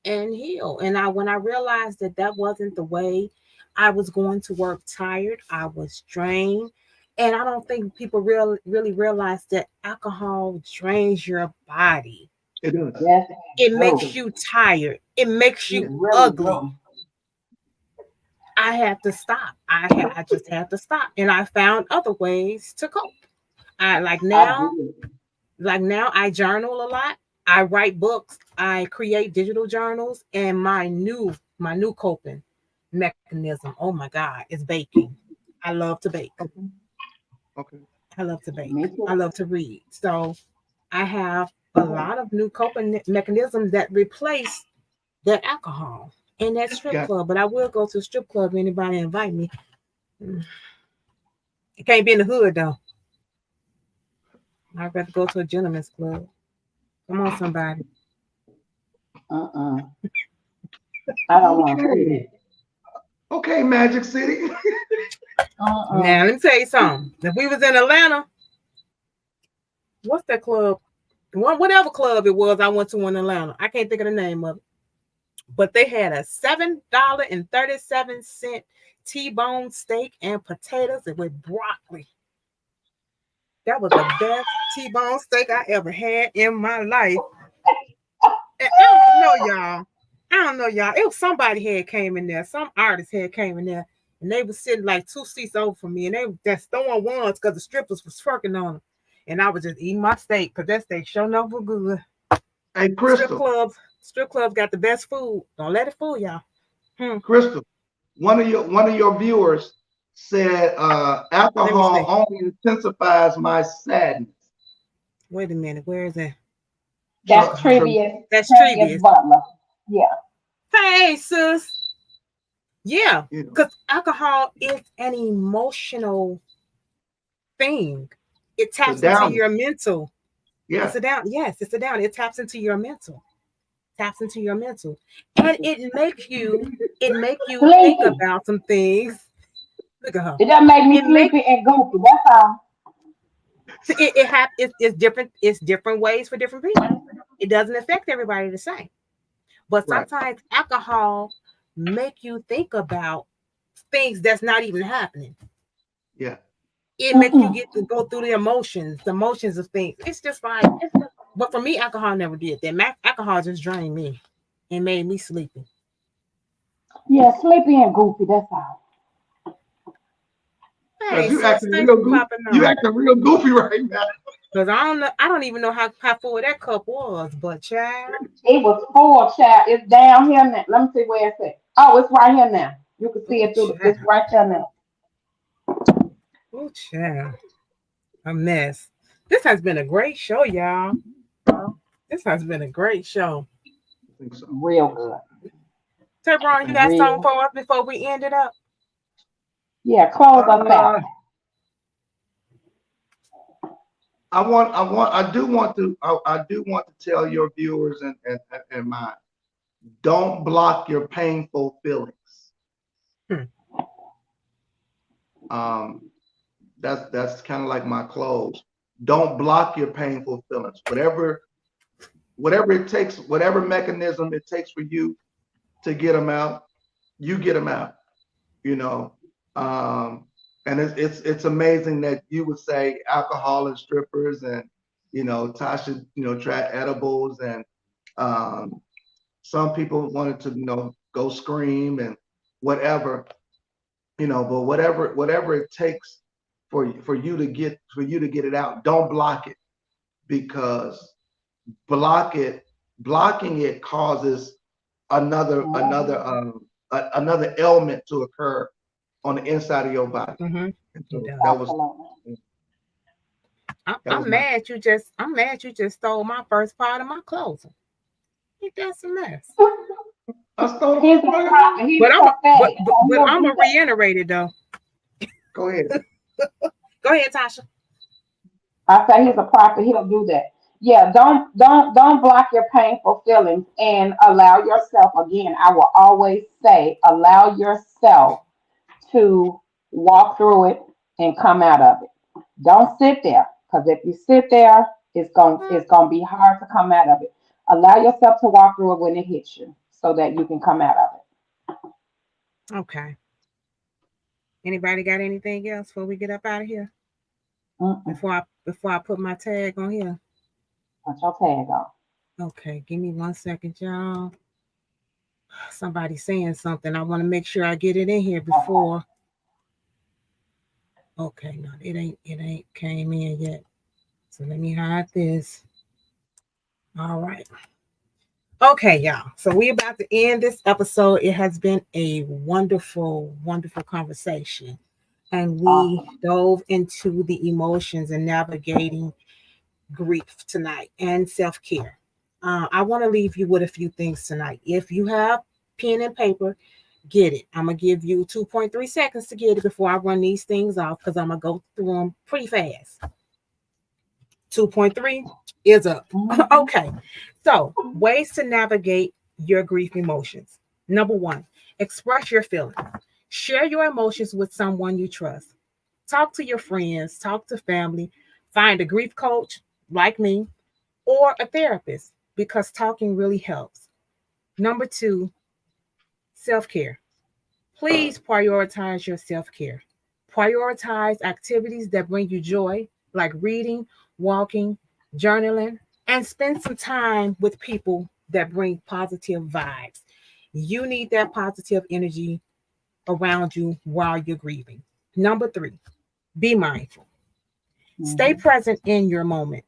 and heal. And when I realized that that wasn't the way I was going to work tired, I was drained. And I don't think people really realize that alcohol drains your body. It does. Yes, it It It do. makes does. you tired. It makes It you really ugly. do. I had to stop. I just had to stop. And I found other ways to cope. I I did. like now I journal a lot. I write books. I create digital journals, and my new coping mechanism. Oh my God, is baking. I love to bake. Okay. Okay. I love to bake. Me I too. love to read. So I have a lot of new coping mechanisms that replace that alcohol and that strip Got club. But I will go to a strip club if anybody invite me. Mm, it can't be in the hood though. I'd rather go to a gentleman's club. Come on, somebody. Uh-uh. I don't want to see okay. Okay, Magic City. that. Uh-uh. Now let me tell you something. If we was in Atlanta, what's that club? Whatever club it was I went to in Atlanta. I can't think of the name of it. But they had a $7.37 T-bone steak and potatoes with broccoli. That was the best T-bone steak I ever had in my life. And I don't know y'all. I don't know y'all. It was somebody had came in there. Some artist had came in there. And they was sitting like 2 seats over from me. And they were just throwing ones because the strippers was twerking on them. And I was just eating my steak because that steak sure enough was good. Hey, Strip Crystal. clubs, strip clubs got the best food. Don't let it fool y'all. Hmm. Crystal. One of your viewers said Let me alcohol see. only intensifies my sadness. Wait a minute. Where is it? That's So Alcohol. so Trivia's That's Trivia's Trevious. Butler. Yeah. Hey, sis. Yeah, you know, because alcohol is an emotional thing. It it's a taps into downer. your mental. It's Yeah. a down. Yes, it's a down. It taps into your mental. Taps into your mental, and it make you think Sleepy. about some things. Look at her. It doesn't make me It make sleepy and goofy. That's all. it's different. It's different ways for different people. It doesn't affect everybody the same. But Right. sometimes alcohol make you think about things that's not even happening. Yeah. It makes you Mm-mm. get to go through the emotions of things. It's just like, but for me, alcohol never did that. Alcohol just drained me and made me sleepy. Yeah, sleepy and goofy. That's all. Cause Hey, you sis, acting thanks real for goofy. popping You on. acting real goofy right now. Cause I don't even know how full that cup was, but child, It was full, child. It's down here now. Let me see where it's at. Oh, it's right here now. You can see oh it through the. child, It's right there now. oh child, a mess. This has been a great show, y'all. This has been a great show. I think so. Real good. I Tabron, you think got so. something Real. for us before we end it up? Yeah, close us out. Uh, I do want to tell your viewers and mine, don't block your painful feelings. Hmm. Um, that's kind of like my close. Don't block your painful feelings. Whatever it takes, whatever mechanism it takes for you to get them out, you get them out. You know, um, and it's amazing that you would say alcohol and strippers and Tasha tried edibles and um, some people wanted to go scream and whatever but whatever it takes for you to get it out, don't block it because block it blocking it causes another Mhm. another ailment to occur on the inside of your body. Mm-hmm. And It so does. Absolutely. I'm that was my mad you just stole my first part of my closing. Ain't that a mess? I stole the He's a prophet. prophet. He's But I'm prophetic. So but he'll I'm do gonna that. reiterate it though. Go ahead. Go ahead, Tasha. I say he's a prophet. He'll do that. Yeah, don't block your painful feelings and allow yourself. Again, I will always say, allow yourself to walk through it and come out of it. Don't sit there, because if you sit there, it's gonna be hard to come out of it. Allow yourself to walk through it when it hits you, so that you can come out of Okay. Anybody got anything else before we get up out of here? it. Mm-mm. Before I put my tag on here. Put your tag on. Okay, give me 1 second, y'all. Somebody saying something. I want to make sure I get it in here Okay. before. Okay, no, it ain't came in yet. So let me hide this. All right. Okay, y'all. So we about to end this episode. It has been a wonderful, wonderful conversation. And we Awesome. dove into the emotions and navigating grief tonight and self-care. I want to leave you with a few things tonight. If you have pen and paper, get it. I'm gonna give you 2.3 seconds to get it before I run these things off because I'm gonna go through them pretty fast. 2.3 is up. Mhm. Okay. So, ways to navigate your grief emotions. Number one, express your feelings. Share your emotions with someone you trust. Talk to your friends, talk to family, find a grief coach like me or a therapist because talking really helps. Number two, self care. Please prioritize your self care. Prioritize activities that bring you joy, like reading, walking, journaling, and spend some time with people that bring positive vibes. You need that positive energy around you while you're grieving. Number three, be mindful. Stay Mhm. present in your moment.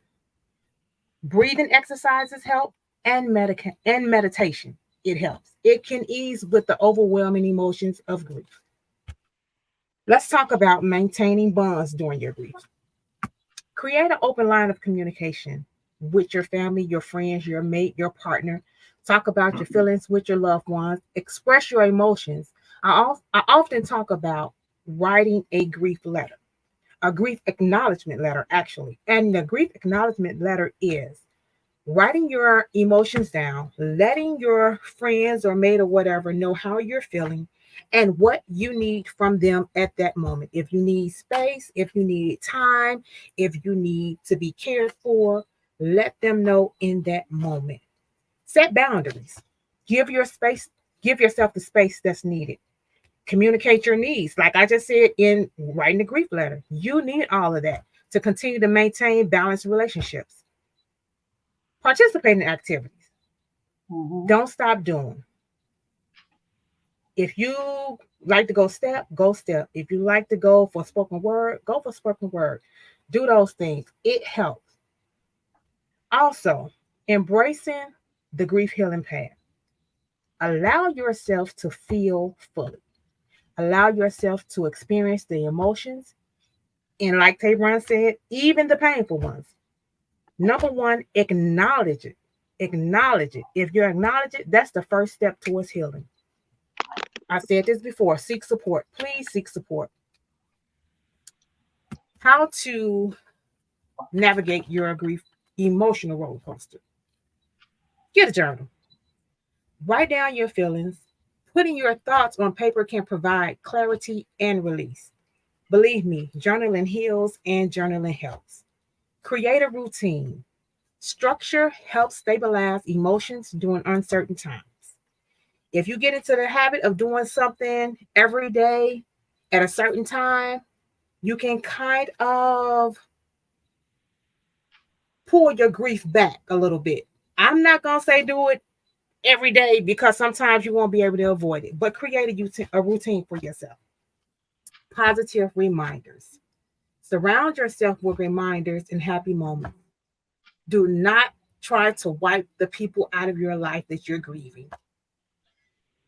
Breathing exercises help and meditation. It helps. It can ease with the overwhelming emotions of grief. Let's talk about maintaining bonds during your grief. Create an open line of communication with your family, your friends, your mate, your partner. Talk about your feelings with your loved ones. Express your emotions. I often talk about writing a grief acknowledgement letter, actually. And the grief acknowledgement letter is writing your emotions down, letting your friends or mate or whatever know how you're feeling and what you need from them at that moment. If you need space, if you need time, if you need to be cared for, let them know in that moment. Set boundaries. Give your space, give yourself the space that's needed. Communicate your needs. Like I just said in writing the grief letter, you need all of that to continue to maintain balanced relationships. Participate in activities. Mhm. Don't stop doing. If you like to go step, go step. If you like to go for spoken word, go for spoken word. Do those things. It helps. Also, embracing the grief healing path. Allow yourself to feel fully. Allow yourself to experience the emotions. And like Tabron said, even the painful ones. Number one, acknowledge it. Acknowledge it. If you acknowledge it, that's the first step towards healing. I said this before, seek support. Please seek support. How to navigate your grief emotional roller coaster. Get a journal. Write down your feelings. Putting your thoughts on paper can provide clarity and release. Believe me, journaling heals and journaling helps. Create a routine. Structure helps stabilize emotions during uncertain times. If you get into the habit of doing something every day at a certain time, you can kind of pull your grief back a little bit. I'm not going to say do it every day because sometimes you won't be able to avoid it, but create a routine for yourself. Positive reminders. Surround yourself with reminders and happy moments. Do not try to wipe the people out of your life that you're grieving.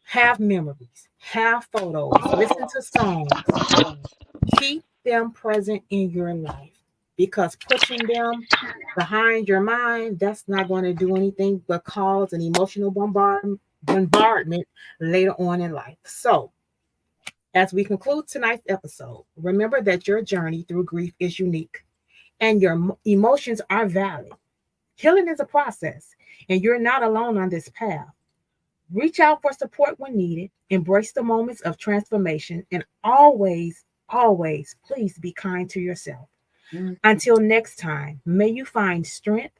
Have memories, have photos, listen to songs, keep them present in your life because pushing them behind your mind, that's not going to do anything but cause an emotional bombardment later on in life. So, as we conclude tonight's episode, remember that your journey through grief is unique and your emotions are valid. Healing is a process, and you're not alone on this path. Reach out for support when needed, embrace the moments of transformation, and always, please be kind to yourself. Mhm. Until next time, may you find strength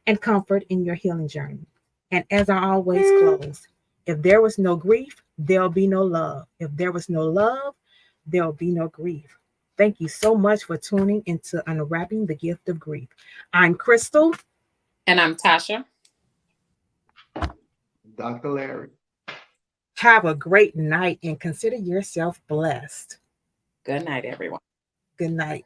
and comfort in your healing journey. And as I always close, if there was no grief, there'll be no love. If there was no love, there'll be no grief. Thank you so much for tuning into Unwrapping the Gift of Grief. I'm Crystal. And I'm Tasha. Dr. Larry. Have a great night and consider yourself blessed. Good night, everyone. Good night.